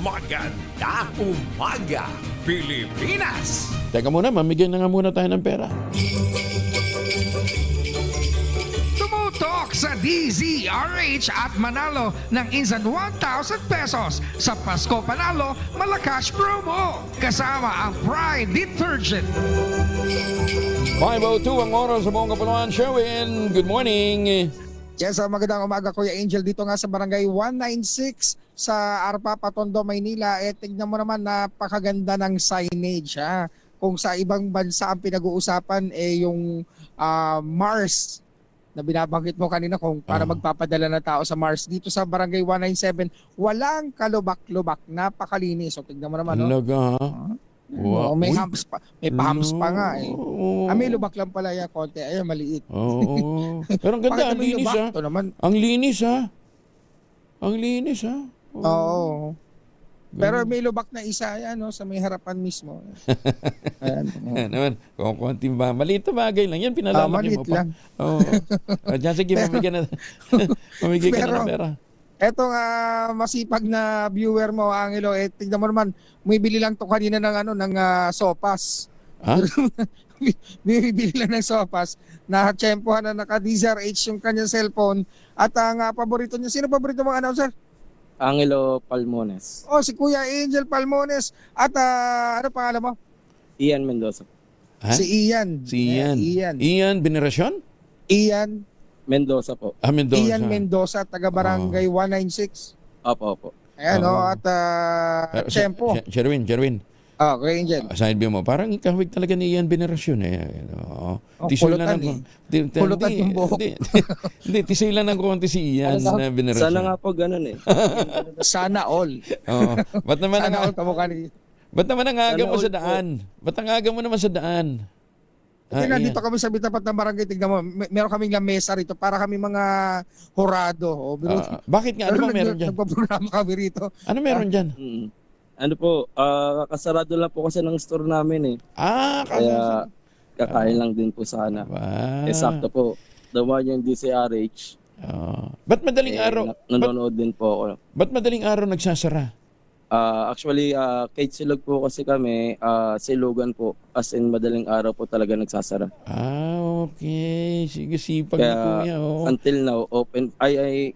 Magandang umaga, Pilipinas! Teka muna, mamigay na nga muna tayo ng pera. Tumutok sa DZRH at manalo ng instant 1,000 pesos sa Pasko Panalo Malacash Promo. Kasama ang Pride Detergent. 5:02 ang oras sa buong Kapuluan. Sherwin, good morning. Yes, magandang umaga Kuya Angel dito nga sa barangay 196 sa Arpapa, Tondo, Maynila. Tignan mo naman, napakaganda ng signage ha. Kung sa ibang bansa ang pinag-uusapan yung Mars na binabanggit mo kanina kung para magpapadala na tao sa Mars. Dito sa barangay 197, walang kalubak-lubak, napakalinis. So tignan mo naman. Talaga, wow. May humps pa. May humps pa nga eh. May lubak lang pala yan, konti. Ayun, maliit. Oo. Pero ang ganda, ang linis ha. Ang linis ha. Ang linis ha. Oo. Pero may lubak na isa yan, no, sa may harapan mismo. Ayan. Naman, kung konting ba, maliit na bagay lang yan, pinalalaki mo pa. Lang. Oo. Diyan, sige, mamigay ka na ng pera. Etong masipag na viewer mo, Angelo, tignan mo naman, bumibili lang to kanina ng ng sopas. Ha? Bumibili lang ng sopas na tsempohan na naka-DZRH yung kanyang cellphone at ang paborito niya. Sino paborito mong announcer? Angelo Palmones. Oh, si Kuya Angel Palmones at ano pangalan mo? Ian Mendoza. Ha? Si Ian. Si Ian. Ian Venerasyon? Ian Mendoza po. Mendoza. Ian Mendoza, taga barangay 196. Opo. Ayan, at tsempo. Sherwin. Kuya Angel. Side view mo, parang ikawig talaga ni Ian Venerasyon eh. Kulutan Kulutan yung buhok. Hindi, tisoy lang ng konti si Ian na Venerasyon. Sana nga po ganun eh. Sana all. Oo. Ba't naman Sana all kamukha ni... Ba't naman ang aga mo sa daan? Ba't ang aga mo naman sa daan? Nandito kami sa bitapat ng barangay. Tignan mo, meron kaming lamesa rito para kami mga horado. Bakit nga? Ano ba meron dyan? Nagpaprograma kami rito. Ano meron dyan? Ano po, kasarado lang po kasi ng store namin eh. Kaya kakain lang din po sana. Wow. Sakto po. Dawa yung DCRH. Ba't madaling araw? Nanonood din po ako. Ba't madaling araw nagsasara? Actually, kahit silog po kasi kami, silugan po. As in, madaling araw po talaga nagsasara. Okay. Sige, sipag na kuya. Until now, open.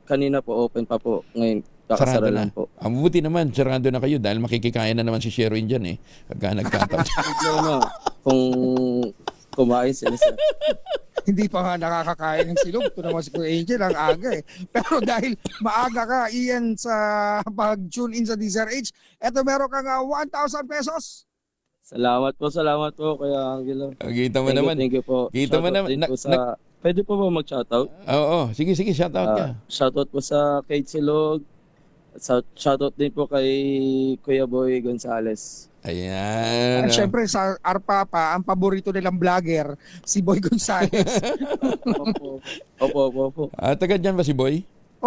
Kanina po, open pa po. Ngayon, kakasara lang po. Ang mabuti naman, sarado na kayo dahil makikikain na naman si Sherwin dyan eh. Pagka nagtatapos. Kung kumain sila. Hindi pa nga nakakakain ng silog. Ito naman si Kuya Angel, ang aga eh. Pero dahil maaga ka, Ian, sa pag-tune in sa DZRH, eto meron kang 1,000 pesos. Salamat po, Kuya Angelo. Kita mo naman. Thank you po. Kita mo naman. Pwede po ba mag-shoutout? Oo. Sige, shoutout ka. Shoutout po sa Kate Silog. Shoutout din po kay Kuya Boy Gonzales. Ayan. Siyempre sa Arpapa, ang paborito nilang vlogger, si Boy Gonzales. Opo. Taga dyan ba si Boy?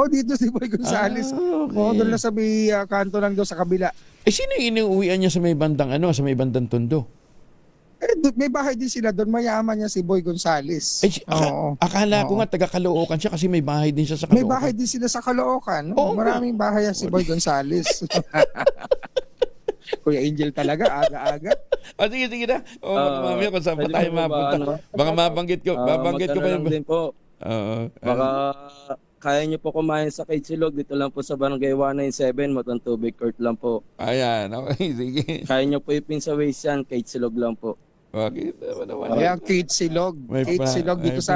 Dito si Boy Gonzales. Okay. Doon na sa may kanto lang doon sa kabila. Sino yung inuuwian niya sa may bandang sa may bandang Tondo? May bahay din sila doon. Mayaman niya si Boy Gonzales. Akala ko nga taga Caloocan siya kasi may bahay din siya sa Caloocan. May bahay din sila sa Caloocan. Maraming bahay si Boy Gonzales. Kuya Angel talaga, aga-aga. Sige na. Mamaya kung saan pa tayo mapunta. Baka mabanggit ko. Mabanggit ko pa yun. Din po. Baka kaya niyo po kumain sa Kate Silog. Dito lang po sa barangay 197. Matang Tubig Court lang po. Ayan. Okay, sige. Kaya niyo po ipin sa waste yan. Kate Silog lang po. Okay. Ayan, Kate Silog. Kate Silog dito sa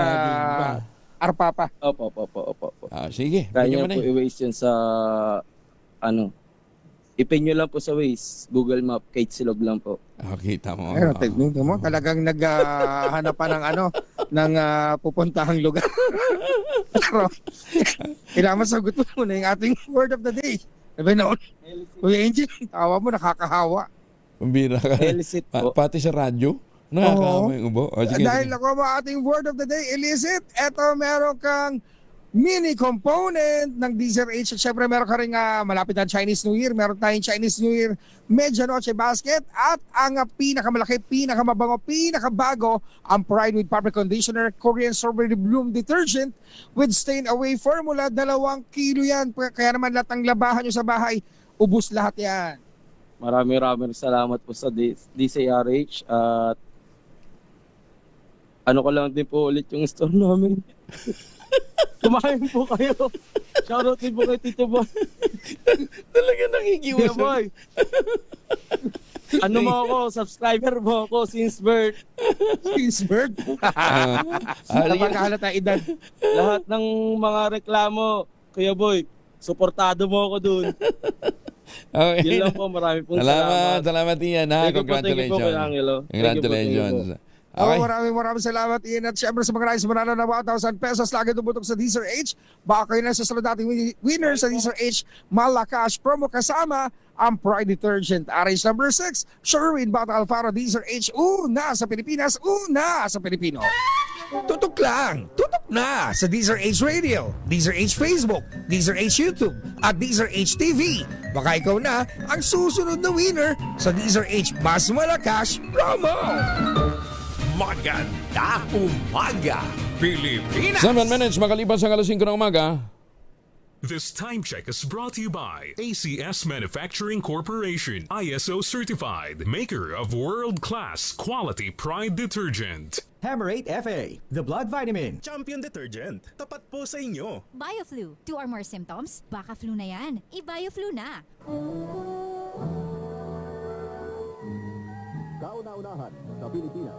Arpapa. Opo. Sige. Kaya niyo po i-waste yan sa ipin nyo lang po sa Waze, Google Map, Kate Silog lang po. Kita mo. Tignan mo, talagang naghahanap pa ng pupuntahang lugar. Pero, kailangan masagot mo muna yung ating word of the day. Diba noon? Kuya Angel, tawa mo, nakakahawa. Pambira ka. Illicit po. Pati sa radyo? Nakakahawa yung ubo. Dahil ako ang ating word of the day, illicit. Eto, meron kang mini component ng DZRH. At syempre meron ka rin malapit na Chinese New Year. Meron tayong Chinese New Year Medianoche Basket at ang pinakamalaki, pinakamabango, pinakabago ang Pride with Fabric Conditioner Korean Strawberry Bloom Detergent with stain away formula. 2 kilo yan. Kaya naman lahat ng labahan nyo sa bahay, ubus lahat yan. Maraming salamat po sa DZRH at ano ko lang din po ulit yung store namin. Kumain po kayo. Shoutout din po kay Tito Boy. Talaga nakikiusap. Tito Boy. Ano mo ako, subscriber mo ako since birth. Since birth? Napakahalata edad. Lahat ng mga reklamo, Kuya Boy, suportado mo ako dun. Okay. Yun lang po, marami pong salamat. Salamat Ian ha. Congratulations. Thank you po, Kuya Angelo. Congratulations. Okay. Maraming salamat Ian. At syempre sa mga nais manalo ng 1,000 pesos lagi tumutok sa DZRH. Baka kayo na sa sunod nating winner sa DZRH Malacash promo kasama ang Pride Detergent. RH number 6, Sherwin Bata Alfaro, DZRH, una sa Pilipinas, una sa Pilipino. Tutok lang, tutok na sa DZRH Radio, DZRH Facebook, DZRH YouTube, at DZRH TV. Baka ikaw na ang susunod na winner sa DZRH Mas Malacash promo. Maganda umaga, Pilipinas! 7 minutes makalipas ang 5 ng umaga. This time check is brought to you by ACS Manufacturing Corporation, ISO certified, maker of world-class quality Pride detergent. Hammerate FA, the blood vitamin, champion detergent. Tapat po sa inyo. BioFlu, 2 or more symptoms? Baka flu na yan. I-BioFlu na. Kauna-unahan sa Pilipinas.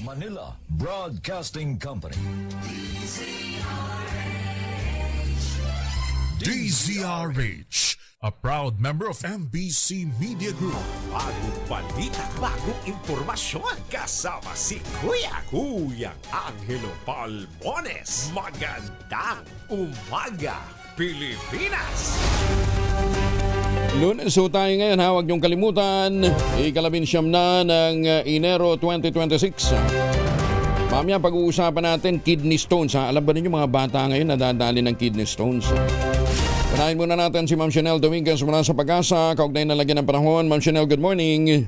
Manila Broadcasting Company. DZRH, a proud member of MBC Media Group. Bagong balita, bagong impormasyon. Kasama si Kuya Angelo Palmones. Magandang umaga, Pilipinas! Lunes so tayo ngayon ha, huwag niyong kalimutan, ikalabinsyam na ng Enero 2026. Mamaya pag-uusapan natin kidney stones ha. Alam ba ninyo mga bata ngayon nadadali ng kidney stones? Panahin muna natin si Ma'am Chanel Dominguez mula sa Pag-asa. Kaugnay na lagyan ng panahon. Ma'am Chanel, good morning.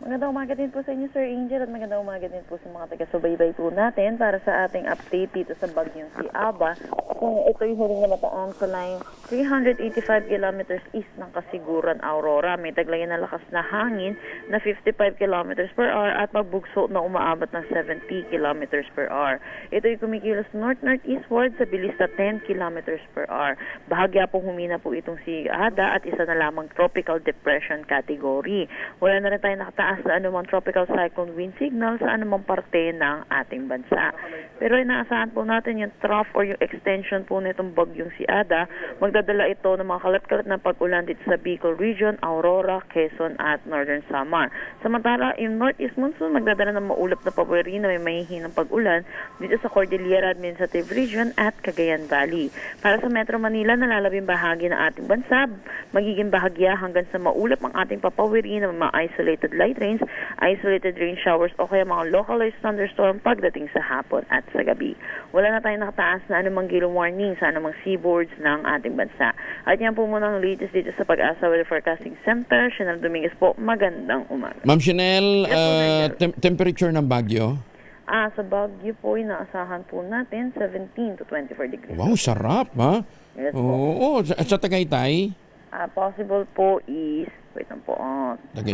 Magandang umaga din po sa inyo, Sir Angel, at magandang umaga din po sa mga taga-subaybay po natin para sa ating update dito sa bagyong si Aba. Kung ito'y huling namataan sa line 385 kilometers east ng Kasiguran, Aurora. May taglayan na lakas na hangin na 55 kilometers per hour at magbugso na umaabot ng 70 kilometers per hour. Ito'y kumikilos north-northeastward sa bilis na 10 kilometers per hour. Bahagya pong humina po itong si Ada at isa na lamang tropical depression category. Wala na rin tayo nakataas sa anumang tropical cyclone wind signal sa anumang parte ng ating bansa. Pero inaasahan po natin yung trough or yung extension po nitong bagyong si Ada. Magdadala ito ng mga kalat-kalat na pag-ulan dito sa Bicol Region, Aurora, Quezon at Northern Samar. Samantala, yung northeast monsoon magdadala ng maulap na pabori na may mahihinang pag-ulan dito sa Cordillera Administrative Region at Cagayan Valley. Para sa Metro Manila, nalalabing bahagi ng ating bansa, magiging bahagya hanggang sa maulap ang ating papawiri na mga isolated light rains, isolated rain showers o kaya mga localized thunderstorm pagdating sa hapon at sa gabi. Wala na tayong nakataas na anumang gale warning sa anumang seaboards ng ating bansa. At yan po muna ang latest dito sa Pag-asa Weather Forecasting Center. Chanel Dominguez po, magandang umaga. Ma'am Chanel, temperature ng Baguio? Sa Baguio po, inaasahan po natin 17 to 24 degrees. Wow, sarap ha? Yes po. Oo, sa Tagaytay? Possible po is, wait lang po, 20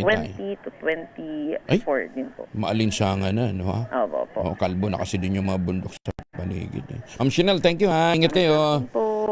to 24 din po. Maalinsangan na, no ha? Opo. Kalbo na kasi din yung mga bundok sa paligid. Ma'am Chanel, thank you ha. Ingat kayo.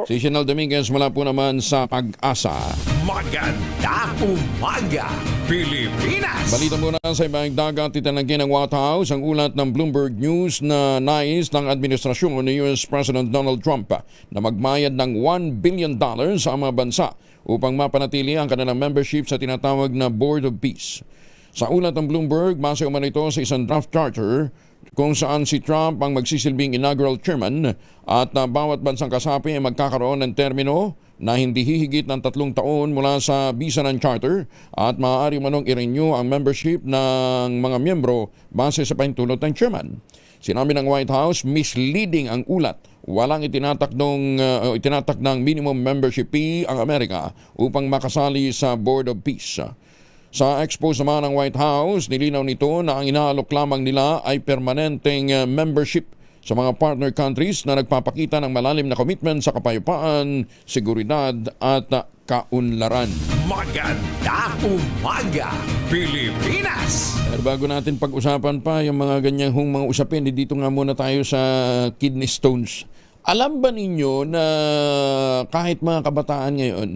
Si Chanel Dominguez mula po naman sa Pag-asa. Maganda umaga, Pilipinas! Balita muna sa ibang dagat, itinanggi ng White House ang ulat ng Bloomberg News na nais ng administrasyon ni US President Donald Trump na magbayad ng $1 billion sa mga bansa upang mapanatili ang kanilang membership sa tinatawag na Board of Peace. Sa ulat ng Bloomberg, base umano ito sa isang draft charter kung saan si Trump ang magsisilbing inaugural chairman at bawat bansang kasapi ay magkakaroon ng termino na hindi hihigit ng 3 taon mula sa bisa ng charter at maaari manong i-renew ang membership ng mga miyembro base sa pahintulot ng chairman. Sinabi ng White House, misleading ang ulat. Walang itinatak ng minimum membership fee ang Amerika upang makasali sa Board of Peace. Sa expose naman ng White House, nilinaw nito na ang inaalok lamang nila ay permanenteng membership sa mga partner countries na nagpapakita ng malalim na commitment sa kapayapaan, seguridad at kaunlaran. Maganda umaga, Pilipinas! Pero bago natin pag-usapan pa yung mga ganyang mga usapin, dito nga muna tayo sa kidney stones. Alam ba ninyo na kahit mga kabataan ngayon,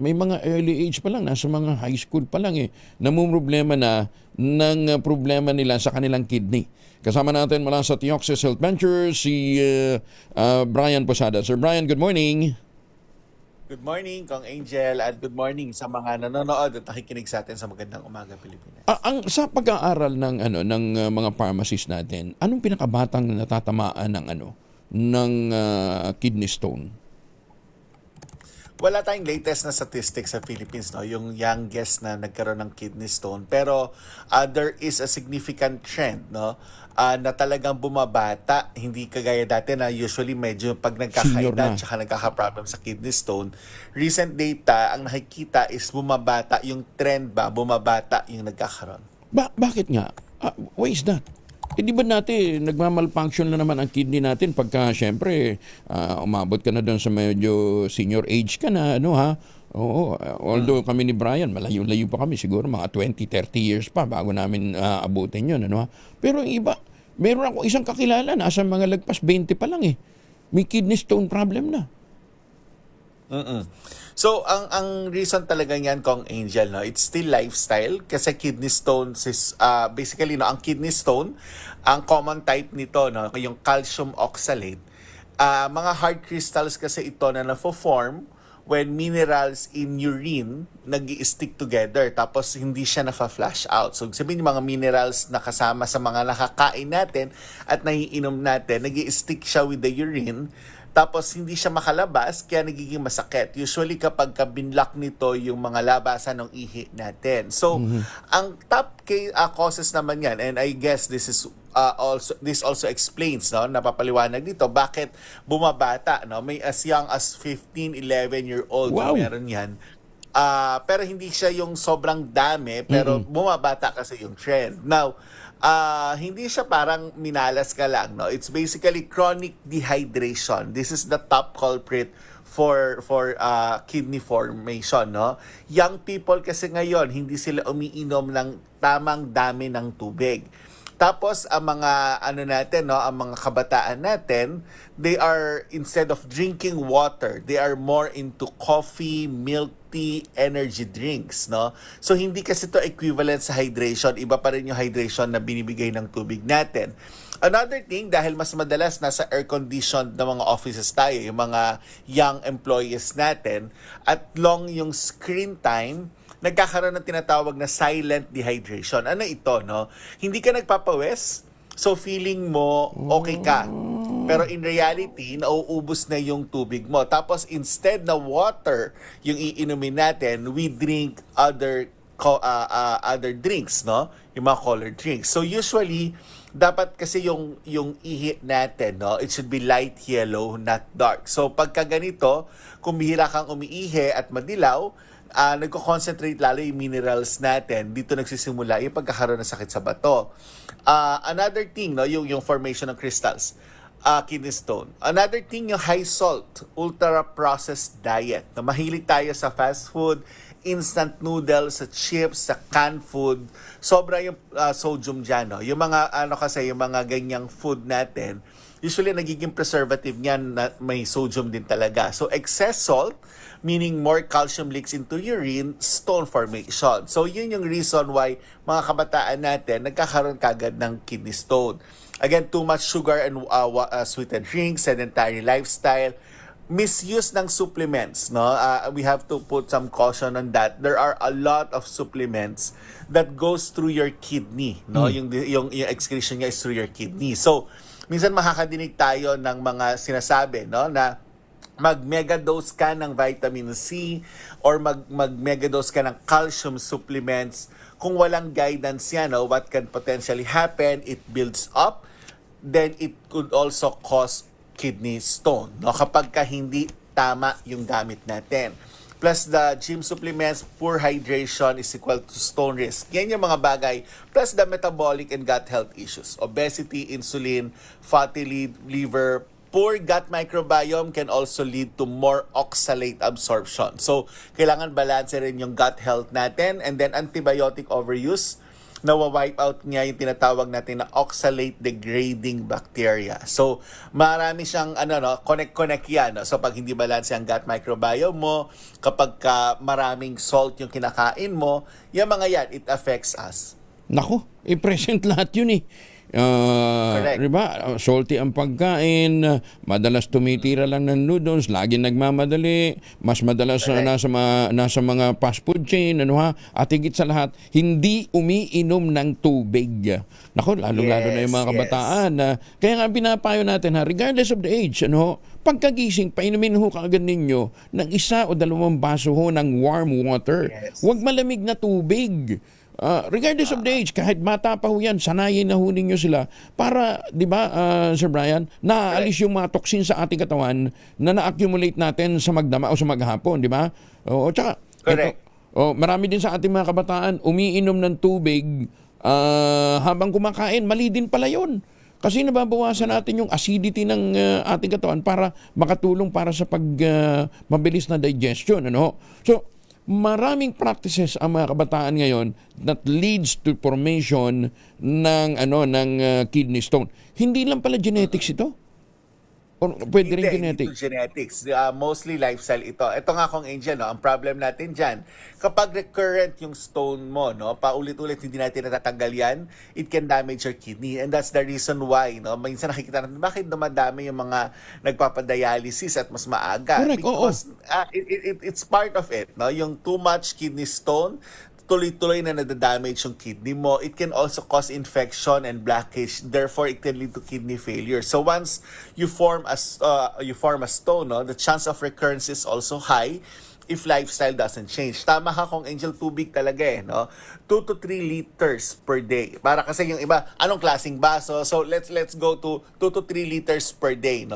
may mga early age pa lang, nasa mga high school pa lang namumroblema na ng problema nila sa kanilang kidney. Kasama natin mula sa Theoxis Health Ventures si Brian Posada. Sir Brian, good morning. Good morning, Kong Angel, at good morning sa mga nanonood at nakikinig sa atin sa Magandang Umaga, Pilipinas. Sa pag-aaral ng mga pharmacists natin, anong pinakabatang natatamaan ng kidney stone? Wala tayong latest na statistics sa Philippines, no, yung youngest na nagkaroon ng kidney stone, pero there is a significant trend, no, na talagang bumabata, hindi kagaya dati na usually medyo pag nagkakaedad tsaka nagkaka-problem sa kidney stone. Recent data, ang nakikita is bumabata yung trend bumabata yung nagkakaroon. Bakit nga? Why is that? Di ba natin, nagmamalfunction na naman ang kidney natin pagka, syempre, umabot ka na doon sa medyo senior age ka na, Oo, although kami ni Brian, malayo-layo pa kami, siguro mga 20-30 years pa bago namin abutin yun, Pero yung iba, meron ako isang kakilala, nasa mga lagpas 20 pa lang may kidney stone problem na. So, ang reason talaga niyan, Kong Angel, no, it's still lifestyle kasi kidney stones is basically ang kidney stone, ang common type nito, no, yung calcium oxalate. Mga hard crystals kasi ito na nafo-form when minerals in urine nag-i-stick together tapos hindi siya nafa-flush out. So, sabihin yung mga minerals na kasama sa mga nakakain natin at naiinom natin, nag-i-stick siya with the urine tapos hindi siya makalabas kaya nagiging masakit. Usually kapag binlock nito yung mga labasan ng ihi natin. So, ang top causes naman yan, and I guess this also explains, no, napapaliwanag dito bakit bumabata, no, may as young as 15, 11-year-old na meron yan. Pero hindi siya yung sobrang dami, pero bumabata kasi yung trend. Now, hindi siya parang minalas ka lang, no? It's basically chronic dehydration. This is the top culprit for kidney formation, no? Young people kasi ngayon, hindi sila umiinom ng tamang dami ng tubig. Tapos ang mga ang mga kabataan natin, they are, instead of drinking water, they are more into coffee, milk tea, energy drinks, no? So hindi kasi to equivalent sa hydration, iba pa rin yung hydration na binibigay ng tubig natin. Another thing, dahil mas madalas nasa air-conditioned na mga offices tayo, yung mga young employees natin, at long yung screen time, nagkakaroon ng tinatawag na silent dehydration. Ano ito, no? Hindi ka nagpapawis, so feeling mo okay ka. Pero in reality, nauubos na yung tubig mo. Tapos instead na water yung iinumin natin, we drink other drinks, no? Yung mga colored drinks. So usually, dapat kasi yung ihi natin, no, it should be light yellow, not dark. So pagka ganito, kung bihira kang umiihi at madilaw, nagko-concentrate lalo yung minerals natin. Dito nagsisimula yung pagkakaroon ng sakit sa bato. Another thing, no, yung formation ng crystals, kidney stone. Another thing, yung high salt, ultra-processed diet. Na mahilig tayo sa fast food, instant noodles, sa chips, sa canned food. Sobra yung sodium dyan, no? Yung mga, yung mga ganyang food natin, usually nagiging preservative niyan na may sodium din talaga. So excess salt, meaning more calcium leaks into urine, stone formation. So yun yung reason why mga kabataan natin nagkakaroon kagad ng kidney stone. Again, too much sugar and sweetened drinks, sedentary lifestyle, misuse ng supplements, no? We have to put some caution on that. There are a lot of supplements that goes through your kidney, no? Yung excretion niya is through your kidney. So minsan makakadinig tayo ng mga sinasabi, no, na mag-megadose ka ng vitamin C or mag-megadose ka ng calcium supplements. Kung walang guidance yan, no, what can potentially happen, it builds up. then it could also cause kidney stone, no? Kapag ka hindi tama yung gamit natin. Plus the gym supplements, poor hydration is equal to stone risk. Yan yung mga bagay. Plus the metabolic and gut health issues. Obesity, insulin, fatty liver, poor gut microbiome can also lead to more oxalate absorption. So, kailangan balance rin yung gut health natin. And then antibiotic overuse, nawa-wipe out niya yung tinatawag natin na oxalate degrading bacteria. So, marami siyang connect yan. No? So, pag hindi balance ang gut microbiome mo, kapag maraming salt yung kinakain mo, yung mga yan, it affects us. Nako, i-present lahat yun eh. Diba? Salty ang pagkain, madalas tumitira lang ng noodles, lagi nagmamadali, mas madalas nasa mga fast food chain, at higit sa lahat, hindi umiinom ng tubig. Nako, lalo-lalo na yung mga kabataan. Kaya nga pinapayo natin, regardless of the age, pagkagising, painumin ho kaagad ninyo ng 1 o 2 baso ho ng warm water. Huwag malamig na tubig. Regardless of the age, kahit bata pa ho yan, sanayin na ho ninyo sila para, di ba, Sir Brian, naaalis yung mga toxin sa ating katawan na na-accumulate natin sa magdama o sa maghapon, di ba? Tsaka, marami din sa ating mga kabataan, umiinom ng tubig habang kumakain, mali din pala yun. Kasi nababawasan natin yung acidity ng ating katawan para makatulong para sa mabilis na digestion. So, maraming practices ang mga kabataan ngayon that leads to formation ng kidney stone. Hindi lang pala genetics ito. O pwede rin genetics. Hindi genetics. Mostly lifestyle ito. Ito nga kung Angel, ang problem natin dyan, kapag recurrent yung stone mo, paulit-ulit hindi natin natatanggal yan, it can damage your kidney. And that's the reason why, minsan nakikita natin, bakit dumadami yung mga nagpapadialysis at mas maaga? Correct, because it's part of it. Yung too much kidney stone, tuloy-tuloy na nadadamage yung kidney mo. It can also cause infection and blockage. Therefore, it can lead to kidney failure. So once you form a stone, the chance of recurrence is also high if lifestyle doesn't change. Tama ka kung Angel, tubig talaga 2 to 3 liters per day. Para kasi yung iba, anong klaseng baso? So let's go to 2 to 3 liters per day,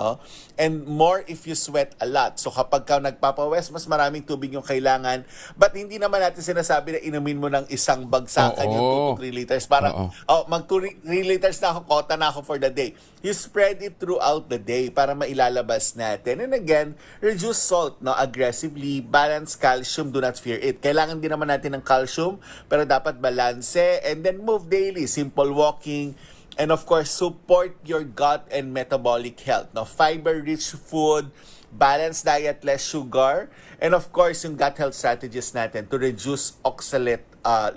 And more if you sweat a lot. So kapag ka nagpapawes, mas maraming tubig yung kailangan. But hindi naman natin sinasabi na inumin mo ng isang bagsakan yung 2 to 3 liters. Parang, mag 3 liters na ako, kota na ako for the day. You spread it throughout the day para mailalabas natin. And again, reduce salt, aggressively, balance calcium, do not fear it. Kailangan din naman natin ng calcium, pero dapat balanse, and then move daily, simple walking, and of course, support your gut and metabolic health. Fiber-rich food, balanced diet, less sugar, and of course, yung gut health strategies natin to reduce oxalate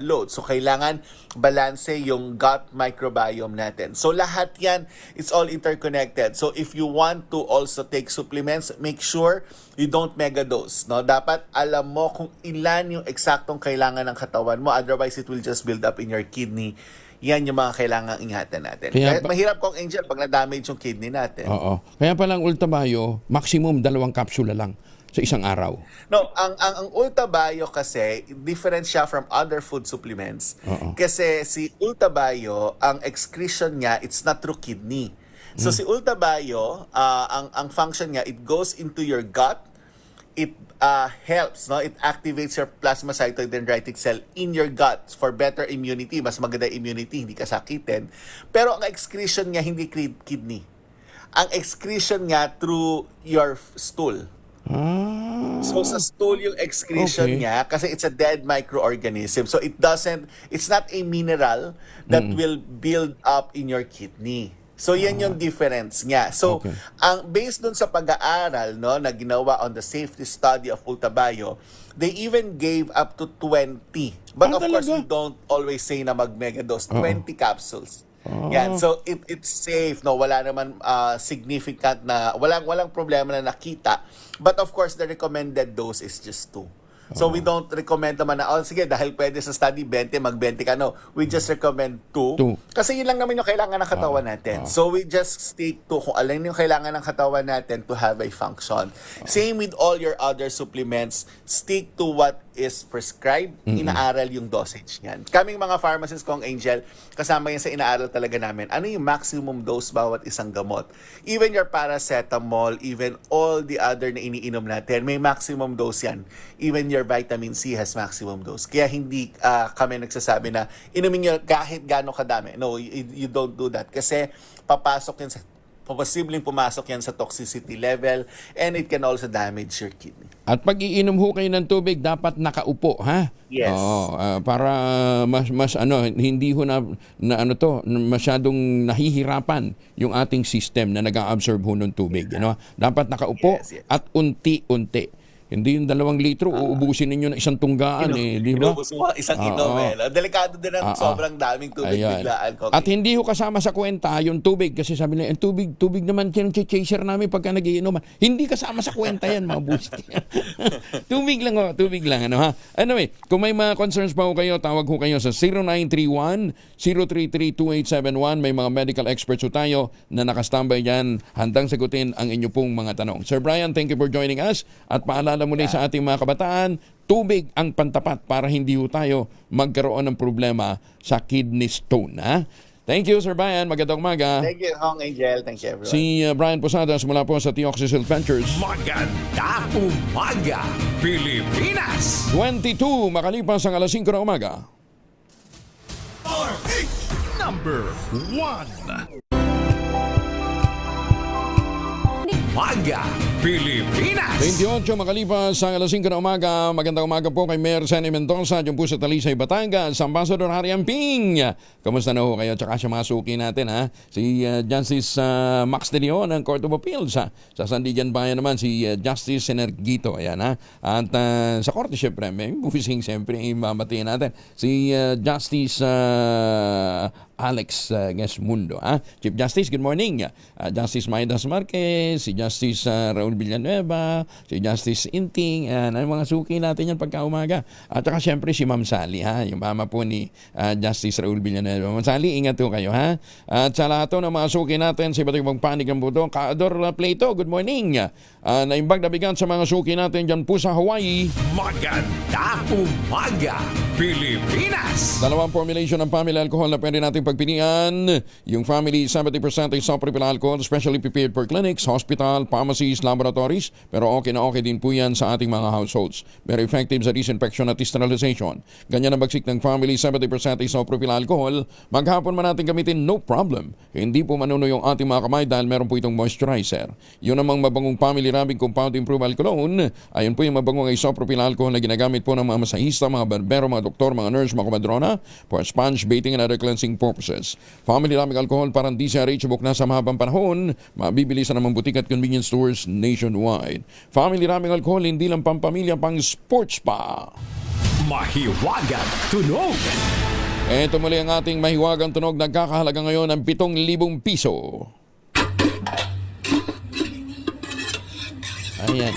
load. So, kailangan balanse yung gut microbiome natin. So, lahat yan, it's all interconnected. So, if you want to also take supplements, make sure you don't megadose. Dapat alam mo kung ilan yung eksaktong kailangan ng katawan mo. Otherwise, it will just build up in your kidney. Yan yung mga kailangang ingatan natin. Kaya mahirap kong Angel pag na-damage yung kidney natin. Oo. Kaya palang Ultabayo, maximum 2 kapsula lang sa isang araw. No, ang Ultabayo kasi, different siya from other food supplements. Kasi si Ultabayo, ang excretion niya, it's not through kidney. So si Ultabayo, ang function niya, it goes into your gut, it helps, it activates your plasmacytoid dendritic cell in your gut for better immunity, mas maganda immunity, hindi ka sakitin. Pero ang excretion niya hindi kidney. Ang excretion niya through your stool. So sa stool yung excretion niya kasi it's a dead microorganism. So it's not a mineral that will build up in your kidney. So yan yung difference niya. So ang based dun sa pag-aaral na ginawa on the safety study of Ultabayo, they even gave up to 20. But of course we don't always say na mag-megadose, 20 capsules. Yan. So it's safe, wala naman significant na walang problema na nakita. But of course the recommended dose is just 2. So we don't recommend naman na, sige, dahil pwede sa study 20, mag-20 ka. No, we just recommend 2. Kasi yun lang naman yung kailangan ng katawan natin. So we just stick to kung alin yung kailangan ng katawan natin to have a function. Same with all your other supplements. Stick to what is prescribed, inaaral yung dosage niyan. Kaming mga pharmacists, Kong Angel, kasama yan sa inaaral talaga namin. Ano yung maximum dose bawat isang gamot? Even your paracetamol, even all the other na iniinom natin, may maximum dose yan. Even your vitamin C has maximum dose. Kaya hindi kami nagsasabi na inumin nyo kahit gaano kadami. No, you don't do that. Kasi papasok yan sa posibleng pumasok yan sa toxicity level and it can also damage your kidney. At pag iinom ho kayo ng tubig, dapat nakaupo, ha? Yes. Oo, para mas hindi ho na masyadong nahihirapan yung ating system na nag-a-absorb ho ng tubig, Dapat nakaupo at unti-unti. Hindi yung 2 litro, uubusin ninyo na isang tunggaan di ba? Inubos mo isang inom Delikado din ang sobrang daming tubig biglaan. At hindi ho kasama sa kwenta yung tubig kasi sabi nila, tubig naman yung chaser namin pagka nagiinuman. Hindi kasama sa kwenta yan, mga busit. tubig lang, ha? Anyway, kung may mga concerns pa ho kayo, tawag ho kayo sa 0931-033-2871. May mga medical experts ho tayo na nakastambay dyan, handang sagutin ang inyo pong mga tanong. Sir Brian, thank you for joining us at paalala muli sa ating mga kabataan, tubig ang pantapat para hindi ho tayo magkaroon ng problema sa kidney stone. Ha? Thank you, Sir Brian. Magandang umaga. Thank you, Kong Angel. Thank you, everyone. Si Brian Posadas mula po sa Teoxysil Ventures. Maganda umaga, Pilipinas! 22 makalipas ang alas 5 ng umaga. Number 1. Umaga, Pilipinas! 28 makalipas ang alas 5 ng umaga. Magandang umaga po kay Mayor Senny Mendoza dyan po sa Talisay, Batangas. Ambassador Harry Amping. Kamusta na ho kayo? Tsaka sa mga suki natin, ha? Si Justice Max De Leon ng Court of Appeals. Sa Sandigan Bayan naman si Justice Senergito. Ayan, ha? At sa Korte, syempre, may busing siyempre mamatiin natin. Si Justice Alex Gesmundo. Chief Justice, good morning. Justice Maidas Marquez, si Justice Raul Villanueva, si Justice Inting, ang mga suki natin yan pagka umaga. At saka syempre si Ma'am Sally, yung mama po ni Justice Raul Villanueva. Ma'am Sally, ingat po kayo, ha? At sa lahat ng mga suki natin, sa iba't ibang panig ng buto, Kaador Plato, good morning. Naimbag na bigat sa mga suki natin dyan po sa Hawaii. Maganda umaga, Pilipinas! Dalawang formulation ng family alcohol na pwede natin pagpilian. Yung family 70% isopropyl alcohol, specially prepared for clinics, hospital, pharmacies, laboratories. Pero okay na okay din po yan sa ating mga households. Very effective sa disinfection at sterilization. Ganyan ang bagsik ng family 70% isopropyl alcohol. Maghapon man natin gamitin, no problem. Hindi po manuno yung ating mga kamay dahil meron po itong moisturizer. Yun namang mabangong family rubbing compound improved cologne. Ayun po yung mabangong isopropyl alcohol na ginagamit po ng mga masahista, mga barbero, mga doktor, mga nurse, mga kumadrona for sponge baiting and other cleansing purposes. Family rubbing alcohol parang DCRH buk na sa mahabang panahon. Mabibili sa namang butik at convenience stores nationwide. Family rubbing alcohol hindi lang pampamilya, pang sports pa. Mahiwagang tunog! Ito muli ang ating mahiwagang tunog. Nagkakahalaga ngayon ng 7,000 piso. Ayan.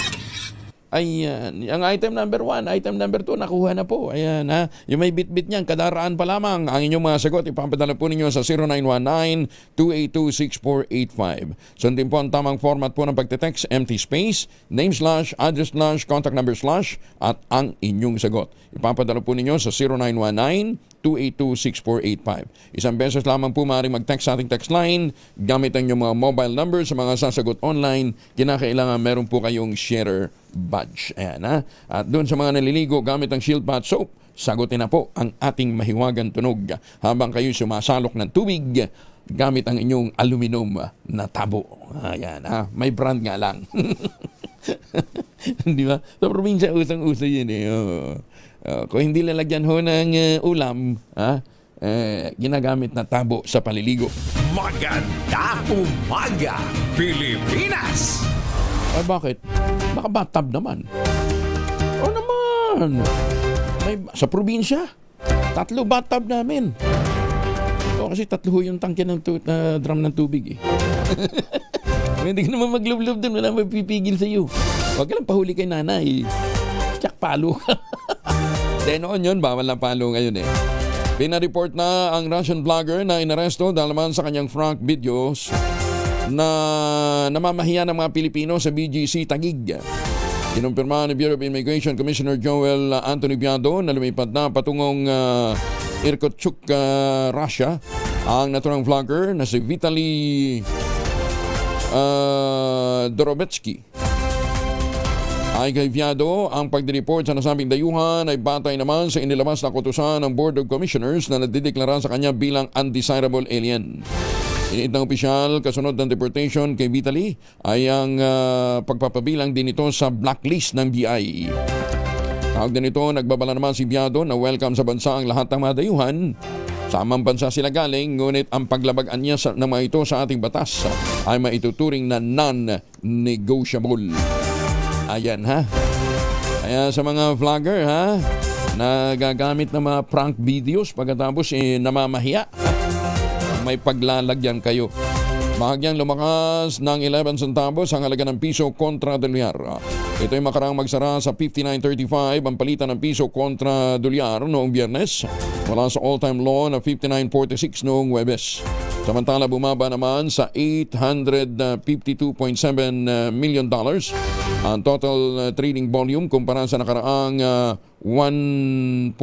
Ang item number 1, item number 2, nakuha na po. Ayan, ha. Yung may bit-bit niyan, kadaraan pa lamang. Ang inyong mga sagot, ipapadala po ninyo sa 0919-282-6485. Sundin po ang tamang format po ng pagte-text, empty space, name slash, address slash, contact number slash, at ang inyong sagot. Ipapadala po ninyo sa 0919-282-6485. Isang beses lamang po maaaring mag-text sa ating text line. Gamit ang inyong mga mobile number sa mga sasagot online. Kinakailangan meron po kayong sharer badge. Ayan, ha? At doon sa mga naliligo gamit ang Shield Bath Soap, sagutin na po ang ating mahiwagang tunog habang kayo sumasalok ng tubig gamit ang inyong aluminum na tabo. Ayan, ha? May brand nga lang. Di ba? Sa probinsya, usang-uso yun eh. Kung hindi lalagyan ho ng ulam, ginagamit na tabo sa paliligo. Maganda umaga, Pilipinas! Ay, bakit? Baka bathtub naman. O naman! Sa probinsya, 3 bathtub namin. O kasi 3 yung tangke ng drum ng tubig eh. Hindi ka naman maglublob doon, wala mapipigil sa iyo. Huwag ka lang pahuli kay nanay. Tsak palo ka. Dahil noon yun, bawal na palo ngayon eh. Pinareport na ang Russian vlogger na inaresto dahil naman sa kanyang frank videos na namamahiya ng mga Pilipino sa BGC Taguig. Kinumpirma ni Bureau of Immigration Commissioner Joel Anthony Biado na lumipad na patungong Irkutsk, Russia ang naturang vlogger na si Vitaly Dorobetsky. Ay kay Viado, ang pagdireport sa nasabing dayuhan ay batay naman sa inilabas na kautusan ng Board of Commissioners na nadideklara sa kanya bilang undesirable alien. Iniit ng opisyal, kasunod ng deportation kay Vitaly ay ang pagpapabilang din ito sa blacklist ng BI. Tawag din ito, nagbabala naman si Viado na welcome sa bansa ang lahat ng mga dayuhan. Sa amang bansa sila galing, ngunit ang paglabagan niya ng mga ito sa ating batas ay maituturing na non-negotiable. Ayan ha. Kaya sa mga vlogger ha, na gagamit ng mga prank videos pagkatapos namamahiya, may paglalagyan kayo. Bahagyang lumakas ng 11 centavos ang halaga ng piso kontra dolyar. Ito ay makarang magsara sa 59.35 ang palitan ng piso kontra dolyar noong Biyernes mula sa all-time low na 59.46 noong Huwebes. Samantala bumaba naman sa $852.7 million ang total trading volume kumpara sa nakaraang $1.076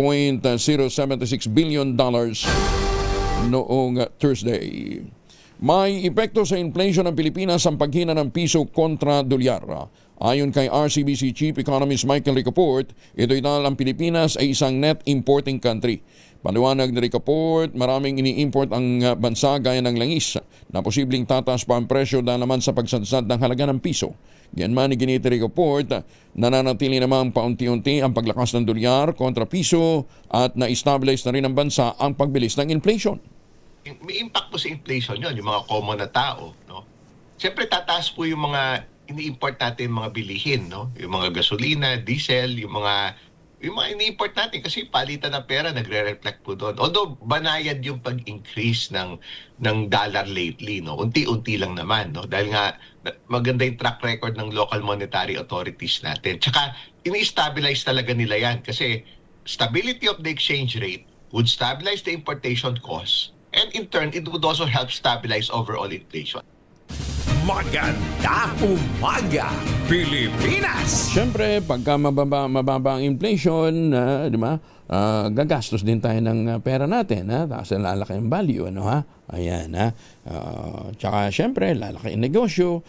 billion noong Thursday. May epekto sa inflation ng Pilipinas ang paghina ng piso kontra dolyar. Ayon kay RCBC Chief Economist Michael Ricaport, ito'y dahil ang Pilipinas ay isang net importing country. Paliwanag ni Ricaport, maraming ini-import ang bansa gaya ng langis na posibleng tataas pa ang presyo dahil naman sa pagsadsad ng halaga ng piso. Ganyan ni ginit Ricaport, nananatili naman paunti-unti ang paglakas ng dolyar kontra piso at na-establish na rin ng bansa ang pagbilis ng inflation. May impact po sa inflation yun, yung mga common na tao. No? Siyempre tataas po yung mga ini-import natin mga bilihin, no? Yung mga gasolina, diesel, yung mga ini-import natin kasi palitan ng pera nagre-reflect po doon. Although banayad yung pag-increase ng dollar lately, no? Unti-unti lang naman, no? Dahil nga maganda yung track record ng local monetary authorities natin. Tsaka ini-stabilize talaga nila yan kasi stability of the exchange rate would stabilize the importation cost and in turn it would also help stabilize overall inflation. Maganda umaga, Pilipinas! Siyempre, pagka mababa ang inflation, di ba? Gagastos din tayo ng pera natin, ha? Tapos lalaki ang value, ano ha? Ayan, ha? Tsaka siyempre, lalaki ang negosyo.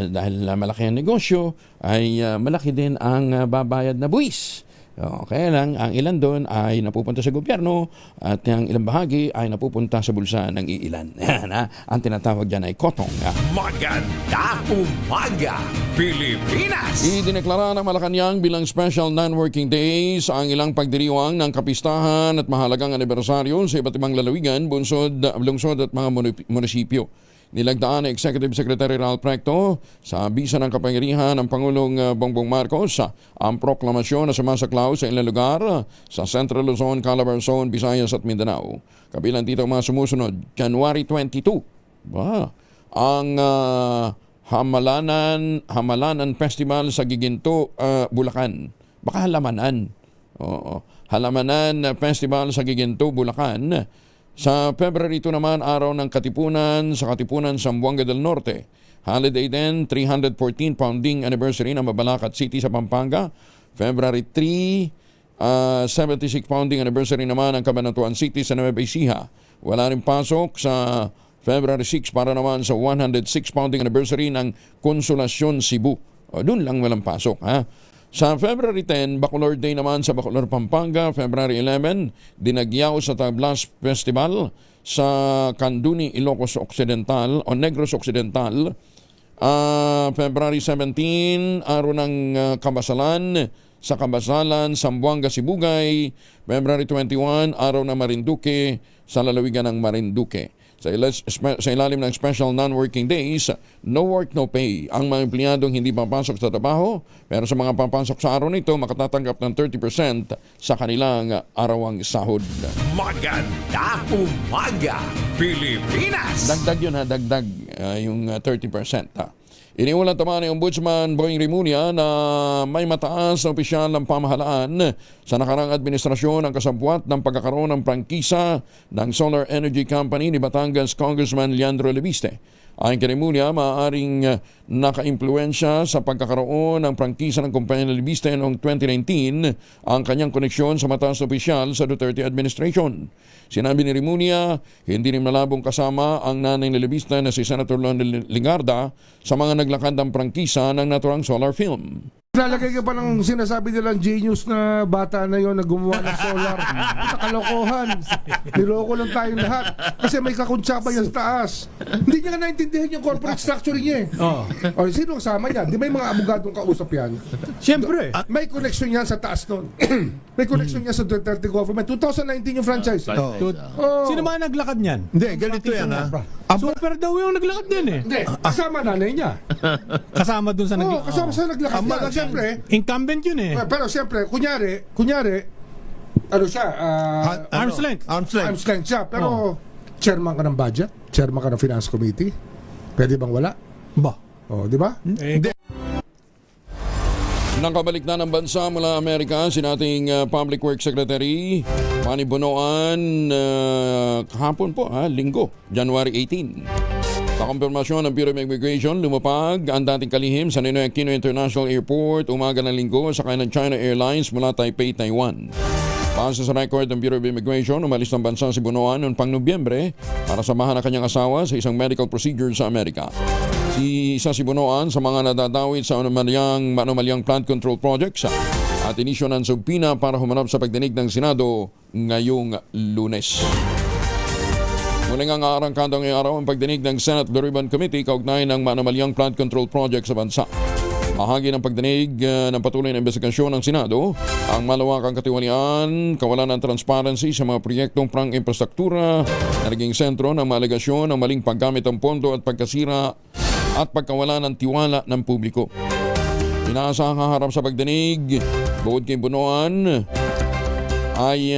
Dahil malaki ang negosyo, ay malaki din ang babayad na buwis. Kaya lang, ang ilan doon ay napupunta sa gobyerno at ang ilang bahagi ay napupunta sa bulsa ng iilan. Ang tinatawag dyan ay kotong. Maganda umaga, Pilipinas! Idineklara ng Malacanang bilang special non-working days ang ilang pagdiriwang ng kapistahan at mahalagang anibersaryo sa iba't ibang lalawigan, lungsod at mga munisipyo. Nilagdaan ng Executive Secretary Ralph Recto sa bisa ng kapangyarihan ng Pangulong Bongbong Marcos ang proklamasyon na sumasaklaw sa ilang lugar sa Central Luzon, Calabarzon, Visayas at Mindanao. Kabilang dito mga sumusunod, January 22, ang Hamalanan Festival sa Giginto, Bulacan. Baka Halamanan. Halamanan Festival sa Giginto, Bulacan. Sa February 2 naman, araw ng Katipunan sa Katipunan, Zamboanga del Norte. Holiday din, 314 founding anniversary ng Mabalacat City sa Pampanga. February 3, 76 founding anniversary naman ng Cabanatuan City sa Nueva Ecija. Wala rin pasok sa February 6 para naman sa 106 founding anniversary ng Consolacion Cebu. Doon lang walang pasok, ha? Sa February 10, Bacolod Day naman sa Bacolod, Pampanga. February 11, Dinagyaw sa Tablas Festival sa Canduni, Ilocos Occidental o Negros Occidental. February 17, araw ng Kabasalan sa Kabasalan, Zamboanga, Sibugay. February 21, araw ng Marinduque sa lalawigan ng Marinduque. Sa ilalim ng special non-working days, no work, no pay. Ang mga empleyadong hindi papasok sa trabaho, pero sa mga papasok sa araw nito, makatatanggap ng 30% sa kanilang arawang sahod. Maganda umaga, Pilipinas! Dagdag yun ha, dagdag yung 30%. Iniulat naman ni Ombudsman Boying Rimulya na may mataas na opisyal ng pamahalaan sa nakarang administrasyon ang kasabwat ng pagkakaroon ng prangkisa ng Solar Energy Company ni Batangas Congressman Leandro Leviste. Ayon kay Remulla, maaaring nakaimpluwensya sa pagkakaroon ng prangkisa ng kumpanya ng libista noong 2019 ang kanyang koneksyon sa mataas na opisyal sa Duterte administration. Sinabi ni Remulla, hindi rin malabong kasama ang nanay ng libista na si Senator Lon Ligarda sa mga naglakad ng prangkisa ng naturang solar film. Lalagay ka pa ng sinasabi nilang genius na bata na yon na gumawa ng solar. Sa kalokohan. Niloko lang tayong lahat. Kasi may kakuntsaba yan sa taas. Hindi niya naintindihan yung corporate structure niya eh. O, sino kasama niya? Di may mga abogadong kausap yan? Siyempre. May connection yan sa taas nun. May connection yan sa Duterte government. 2019 yung franchise. Sino ba naglakad niyan? Hindi, ganito yan ha. Super daw yung naglakad niyan eh. Hindi, kasama nanay niya. Kasama dun sa naglakad. Kasama sa naglakad niya. Siyempre, incumbent yun eh. Pero siyempre, kunyari, ano siya? Arm's length. Arm's length siya. Pero, chairman ka ng budget? Chairman ka ng finance committee? Pwede bang wala? Ba? Di ba? Hindi. Nakabalik na ng bansa mula Amerika si nating Public Works Secretary Manny Bonoan kahapon po, linggo, January 18. Sa kumpirmasyon ng Bureau of Immigration, lumapag ang dating kalihim sa Ninoy Aquino International Airport umaga ng linggo sa ng China Airlines mula Taipei, Taiwan. Base sa record ng Bureau of Immigration, umalis ng bansa si Bonoan noong pang Nobyembre para samahan ang kanyang asawa sa isang medical procedure sa Amerika. Isa si Bonoan sa mga nadadawit sa anomalyang plant control projects at inisyo ng subpina para humanap sa pagdinig ng Senado ngayong Lunes. Muling ang aarangkada ngayong araw ang pagdinig ng Senate Blue Ribbon Committee kaugnay ng anomalyang plant control project sa bansa. Bahagi ng pagdinig ng patuloy na investigasyon ng Senado ang malawakang katiwalian, kawalan ng transparency sa mga proyektong prang-infrastruktura na naging sentro ng mga alegasyon ng maling paggamit ng pondo at pagkasira at pagkawala ng tiwala ng publiko. Inaasahang haharap sa pagdinig, bukod kay Bonoan, ay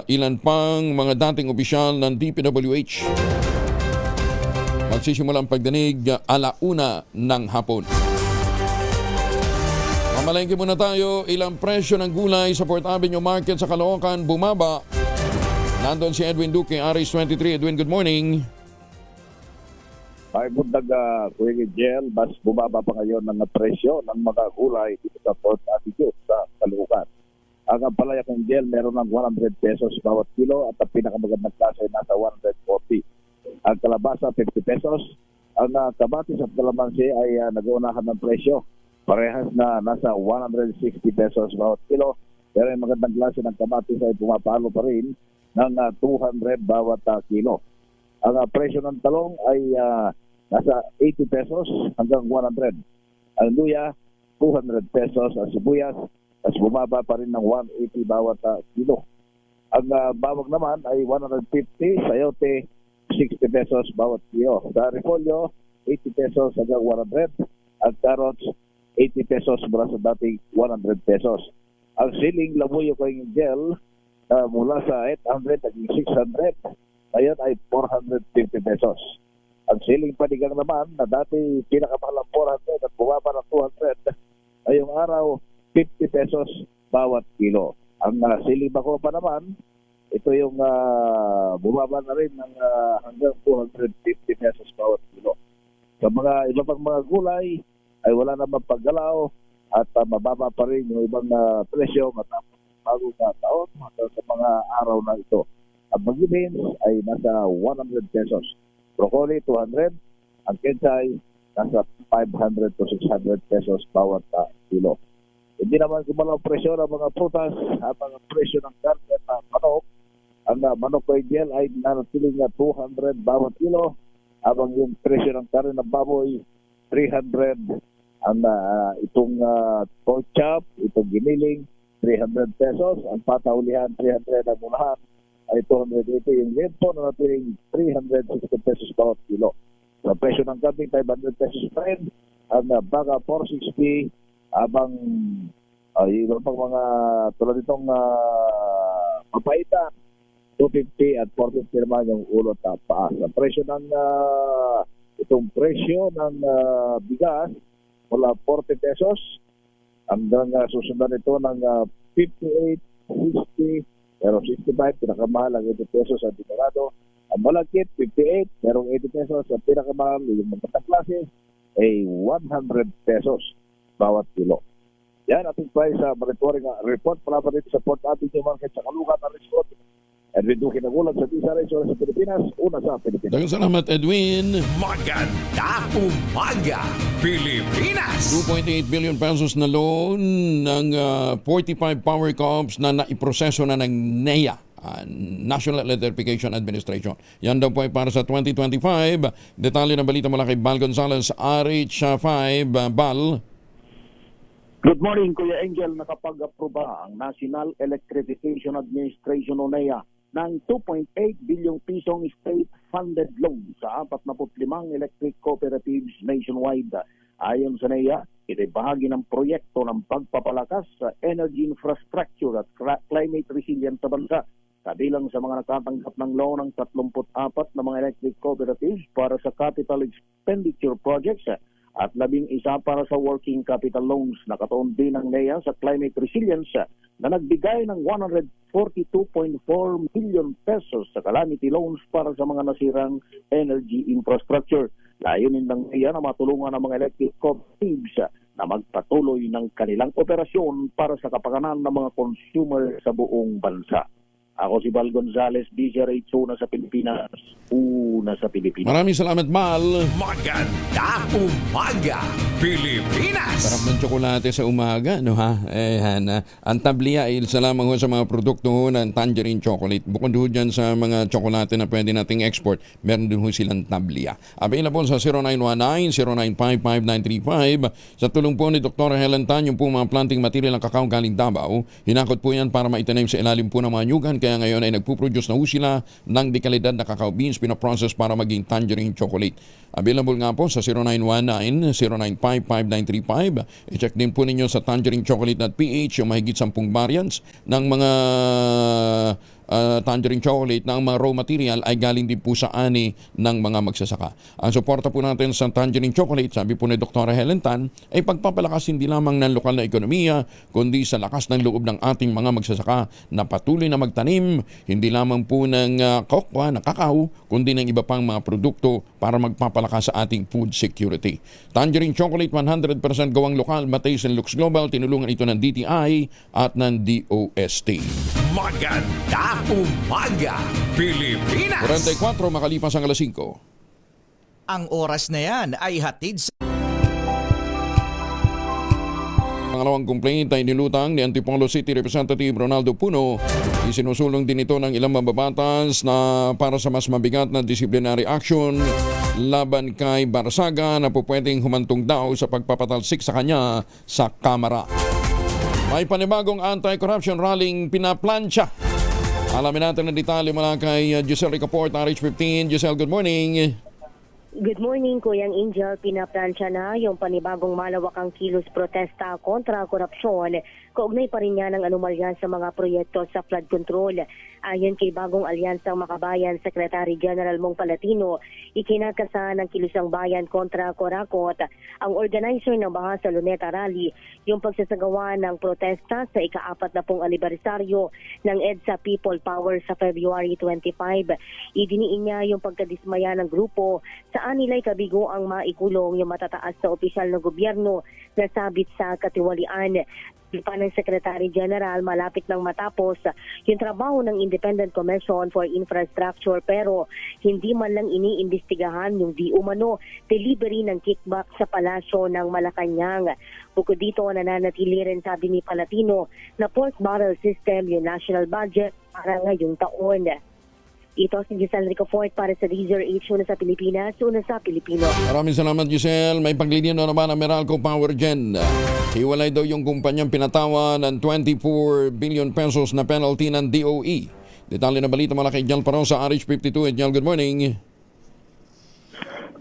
ilan pang mga dating opisyal ng DPWH. Magsisimula ang pagdinig 1:00 ng hapon. Mamalengke muna tayo, ilang presyo ng gulay sa Port Avenue Market sa Caloocan bumaba. Nandun si Edwin Duque, Aris 23. Edwin, good morning. Ay bundag Kuya Gel, mas bumaba pa ngayon ng presyo ng mga gulay dito sa Port Avenue sa Caloocan. Ang palaya ng gel meron ng 100 pesos bawat kilo at ang pinakamagandang klase ay nasa 140. Ang kalabasa 50 pesos. Ang kamatis at kalamansi ay nag-uunahan ng presyo. Parehas na nasa 160 pesos bawat kilo. Pero ang magandang klase ng kamatis ay pumapalo pa rin ng 200 bawat kilo. Ang presyo ng talong ay nasa 80 pesos hanggang 100. Ang luya, 200 pesos. Ang sibuyas, mas bumaba pa rin ng 180 bawat kilo. Ang bawang naman ay 150, sayote 60 pesos bawat kilo. Sa repolyo, 80 pesos hanggang 100. Ang carrots, 80 pesos mula sa dating 100 pesos. Ang siling labuyo kayong gel mula sa 800 hanggang 600, ngayon ay 450 pesos. Ang siling panigang naman na dati pinakamahal ng 400 at bumaba ng 200, ngayong araw 50 pesos bawat kilo. Ang siling bako pa naman, ito yung bumaba na rin ng hanggang 250 pesos bawat kilo. Sa mga iba pang mga gulay ay wala namang paggalaw at mababa pa rin yung ibang presyo matapos bagong taon sa mga araw na ito. Ang bagyo beans ay nasa 100 pesos. Broccoli 200, ang kensay nasa 500 to 600 pesos bawat kilo. Hindi naman gumalaw presyo ng mga prutas at mga presyo ng karne at manok. Ang manok ko gel ay nanatiling 200 bawat kilo, habang yung presyo ng karne ng baboy 300. Ang itong pork chop, itong giniling 300 pesos, ang pataulihan 300, ang unahan ay 280. Yung lempo na nanatiling 360 pesos bawat kilo. Sa presyo ng kambing 500 pesos pa rin, ang baga 460. Abang yung pang mga tulad itong papaitan 250 at 450 naman yung ulot at paas. Ang presyo ng itong presyo ng bigas mula 40 pesos hanggang susundan ito ng 58, 60, pero 65 pinakamahal ang 80 pesos ang dinarado Ang malagkit, 58, merong 80 pesos. Ang pinakamahal, yung magkatang klase, ay 100 pesos bawat kilo. Yan ating price sa monitoring report mula pa dito sa Port Avenue Market sa Kalugat na Resort. Edwin Duque nagulat sa DZRH sa Pilipinas, una sa Pilipinas. Dagang salamat, Edwin. Maganda umaga, Pilipinas! 2.8 billion pesos na loan ng 45 power co-ops na naiproseso na ng NEA, National Electrification Administration. Yan daw po ay para sa 2025. Detalye ng balita mula kay Bal Gonzales, RH5. Bal. Good morning, Kuya Angel. Nakapag-aproba ang National Electrification Administration o NEA ng 2.8 bilyong pisong state-funded loan sa 45 electric cooperatives nationwide. Ayon sa NEA, ito ay bahagi ng proyekto ng pagpapalakas sa energy infrastructure at climate resilience sa bansa. Kabilang sa mga nakatanggap ng loan ng 34 na mga electric cooperatives para sa capital expenditure projects at 11 para sa working capital loans. Nakatuon din ng NEA sa climate resilience na nagbigay ng 142.4 million pesos sa calamity loans para sa mga nasirang energy infrastructure. Layunin ng NEA na matulungan ang mga electric cooperatives na magpatuloy ng kanilang operasyon para sa kapakanan ng mga consumer sa buong bansa. Ako si Bal Gonzales, DZRH, una sa Pilipinas, una sa Pilipinas. Maraming salamat, Bal. Maganda umaga, Pilipinas! Sarap ng tsokolate sa umaga, no ha? Ang tablia ay isa lamang ho sa mga produkto ho ng tangerine chocolate. Bukod ho dyan sa mga tsokolate na pwede nating export, meron din ho silang tablia. Available sa 0919-0955-935. Sa tulong po ni Dr. Helen Tan, yung po mga planting material ng kakao galing Davao. Hinakot po yan para maitanim sa ilalim po ng mga nyugan. Kaya ngayon ay nagpuproduce na ho sila ng dekalidad na cacao beans pinaprocess para maging tangerine chocolate. Available nga po sa 0919-0955-935. I-check din po ninyo sa tangerinechocolate.ph yung mahigit 10 variants ng mga tangerine chocolate na ang mga raw material ay galing din po sa ani ng mga magsasaka. Ang suporta po natin sa tangerine chocolate, sabi po ni Dr. Helen Tan, ay pagpapalakas hindi lamang ng lokal na ekonomiya, kundi sa lakas ng loob ng ating mga magsasaka na patuloy na magtanim, hindi lamang po ng kokwa na kakao, kundi ng iba pang mga produkto para magpapalakas sa ating food security. Tangerine chocolate 100% gawang lokal, Matays and Lux Global, tinulungan ito ng DTI at ng DOST. Maganda umaga, Pilipinas! 44 makalipas ang alas 5. Ang oras na yan ay hatid sa... Pangalawang complaint ay nilutang ni Antipolo City Representative Ronaldo Puno. Isinusulong din ito ng ilang mababatas na para sa mas mabigat na disciplinary action laban kay Barsaga na po pwedeng humantong daw sa pagpapatalsik sa kanya sa Kamara. May panibagong anti-corruption rallying pinaplansya. Alamin natin ang detalye mula kay Giselle Ricaport, RH15. Giselle, good morning. Good morning, Kuyang Angel. Pinaplansya na yung panibagong malawakang kilos protesta kontra korupsyon. Kaugnay pa rin yan ang anomalya sa mga proyekto sa flood control. Ayon kay Bagong Alyansang Makabayan Secretary General Mong Palatino, ikinakasa ng Kilusang Bayan kontra Corakot ang organizer ng Bahasa Luneta Rally, yung pagsasagawa ng protesta sa ika-40 anibersaryo ng EDSA People Power sa February 25. Idiniin niya yung pagkadismaya ng grupo saan nila'y kabigo ang maikulong yung matataas na opisyal ng gobyerno na sabit sa katiwalian. Pa ng Secretary General, malapit nang matapos yung trabaho ng Independent Commission for Infrastructure pero hindi man lang iniimbestigahan yung di umano delivery ng kickback sa palasyo ng Malacanang. Bukod dito, nananatili rin, sabi ni Palatino, na pork barrel system yung national budget para ngayong taon. Ito si Giselle Ricafort para sa DZRH, una sa Pilipinas, una sa Pilipino. Maraming salamat, Giselle. May paglilinaw na naman ang Meralco Power Gen. Hiwalay daw yung kumpanyang pinatawa ng 24 billion pesos na penalty ng DOE. Detalye na balita mula kay Jal Parao sa RH52. Jal, good morning.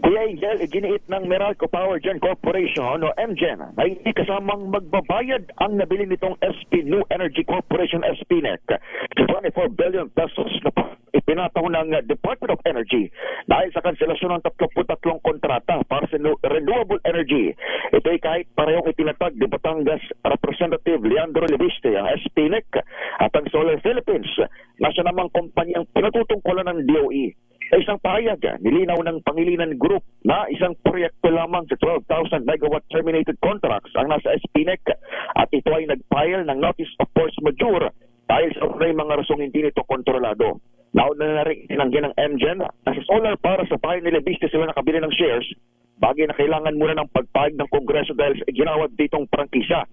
Kuya Angel, iginiit ng Meralco Power Gen Corporation o MGen na hindi kasamang magbabayad ang nabili nitong SP New Energy Corporation SPNEC sa 24 billion pesos na ipinataw ng Department of Energy dahil sa kanselasyon ng 33 kontrata para sa renewable energy. Ito ay kahit parehong itinatag ni Batangas Representative Leandro Leviste ang SPNEC at ang Solar Philippines na siya namang kumpanyang pinatutungkulan ng DOE. Sa isang pahayag, nilinaw ng Pangilinan Group na isang proyekto lamang sa 12,000 megawatt terminated contracts ang nasa SPNEC at ito ay nag-file ng Notice of Force Majeure dahil sa mga rasong hindi nito kontrolado. Nauna na rin tinanggi ng MGen na sa solar para sa bahay nila business sila nakabili ng shares, bagay na kailangan muna ng pagpahig ng Kongreso dahil sa ginawad ditong prangkisa.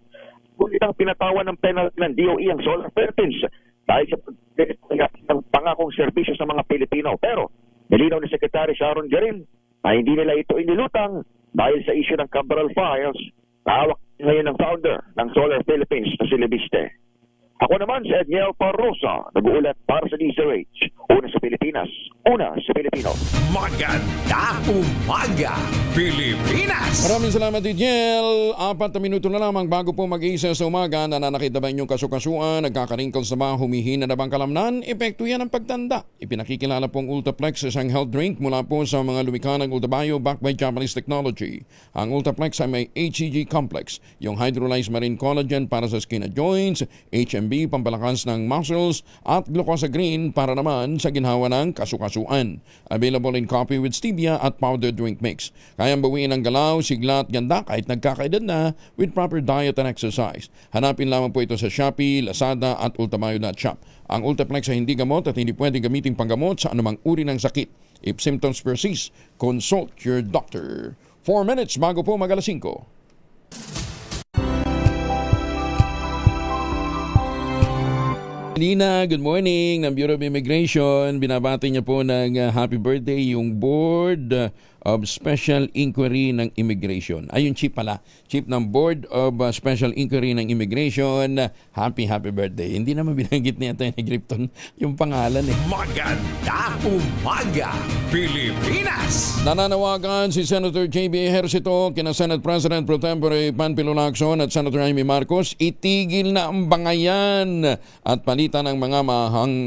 Ngunit ang pinatawan ng penalty ng DOE ang Solar Philippines dahil sa ng pangakong serbisyo sa mga Pilipino. Pero nilinaw ni Secretary Sharon Garin na hindi nila ito inilutang dahil sa issue ng Cabral Files na hawak ngayon ng founder ng Solar Philippines na si Lebiste. Ako naman si Edniel Parrosa, nag-uulat para sa DZRH. Una sa Pilipinas, una sa Pilipino. Maganda umaga, Pilipinas! Maraming salamat, Edniel. 4 na minuto na lamang bago po mag-isa sa umaga. Nananakit na ba inyong kasukasuan? Nagkakarinkles na ba? Humihina na bang kalamnan? Epekto yan ng pagtanda. Ipinakikilala pong Ultaplex, isang health drink mula po sa mga lumikha ng Ultabio backed by Japanese technology. Ang Ultaplex ay may HCG complex, yung hydrolyzed marine collagen para sa skin at joints, HMB pampalakas ng muscles at glucosa green para naman sa ginhawa ng kasukasuan. Available in coffee with stevia at powdered drink mix. Kayang bawiin ang galaw, sigla at ganda kahit nagkakaedad na with proper diet and exercise. Hanapin lamang po ito sa Shopee, Lazada at Ultamayo.shop. Ang Ultaplex ay hindi gamot at hindi pwedeng gamitin panggamot sa anumang uri ng sakit. If symptoms persist, consult your doctor. 4 minutes bago po mag-alas 5. Nina, good morning ng Bureau of Immigration. Binabati niya po ng happy birthday yung Board of Special Inquiry ng Immigration. Ayun, chief pala. Chief ng Board of Special Inquiry ng Immigration. Happy birthday. Hindi naman binanggit niya ito ni Gripton yung pangalan eh. Maganda umaga, Pilipinas! Nananawagan si Senator J.B. Ejercito kina Senate President Pro Tempore Panfilo Lacson at Senator Jaime Marcos, itigil na ang bangayan at palitan ng mga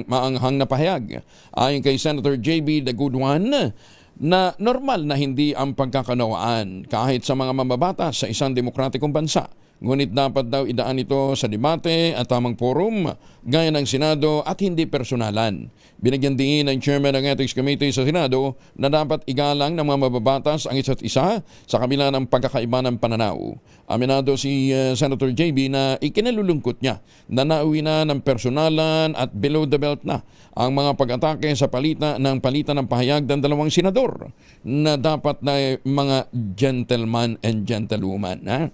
maanghang na pahayag. Ayon kay Senator J.B. The Good One, na normal na hindi ang pagkakanawaan kahit sa mga mambabatas sa isang demokratikong bansa. Ngunit dapat daw idaan ito sa debate at tamang forum gaya ng Senado at hindi personalan. Binigyan din ng Chairman ng Ethics Committee sa Senado na dapat igalang ng mga mababatas ang isa't isa sa kabila ng pagkakaiba ng pananaw. Aminado si Senator JB na ikinalulungkot niya na nauwi na ng personalan at below the belt na ang mga pag-atake sa palitan ng pahayag ng dalawang senador na dapat na mga gentleman and gentlewoman.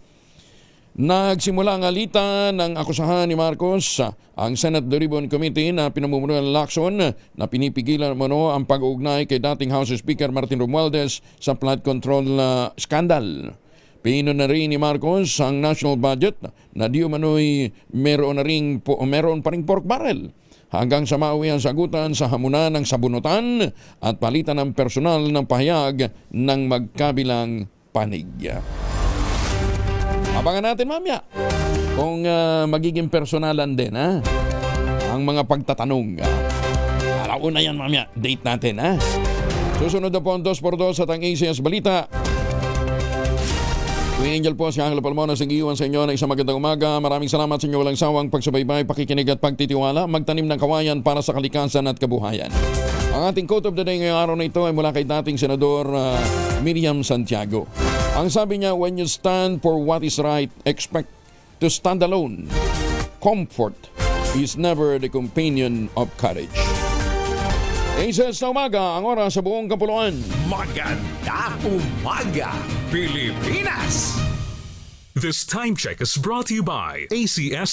Nagsimula ang alitan ng akusahan ni Marcos ang Senate Blue Ribbon Committee na pinamumunuan ng Lacson na pinipigilan mo ang pag-uugnay kay dating House Speaker Martin Romualdez sa flood control scandal. Pino na rin ni Marcos ang national budget na di umano'y meron pa ring pork barrel hanggang sa mauwi ang sagutan sa hamunan ng sabunutan at palitan ng personal ng pahayag ng magkabilang panig. Abangan natin mamaya kung magiging personalan din ang mga pagtatanong. Alauna yan mamaya, date natin. Susunod na po ang 2x2 at ang ACS Balita. Kuya Angel po, si Angelo Palmona sa iwan sa inyo ng isang magandang umaga. Maraming salamat sa inyo walang sawang pagsubaybay, pakikinig at pagtitiwala. Magtanim ng kawayan para sa kalikasan at kabuhayan. Ang ating quote of the day ngayong araw na ito ay mula kay dating Senador Miriam Santiago. Ang sabi niya, when you stand for what is right, expect to stand alone. Comfort is never the companion of courage. Aces na umaga, ang oras sa buong kapuluan. Maganda umaga, Pilipinas! This time check is brought to you by ACS.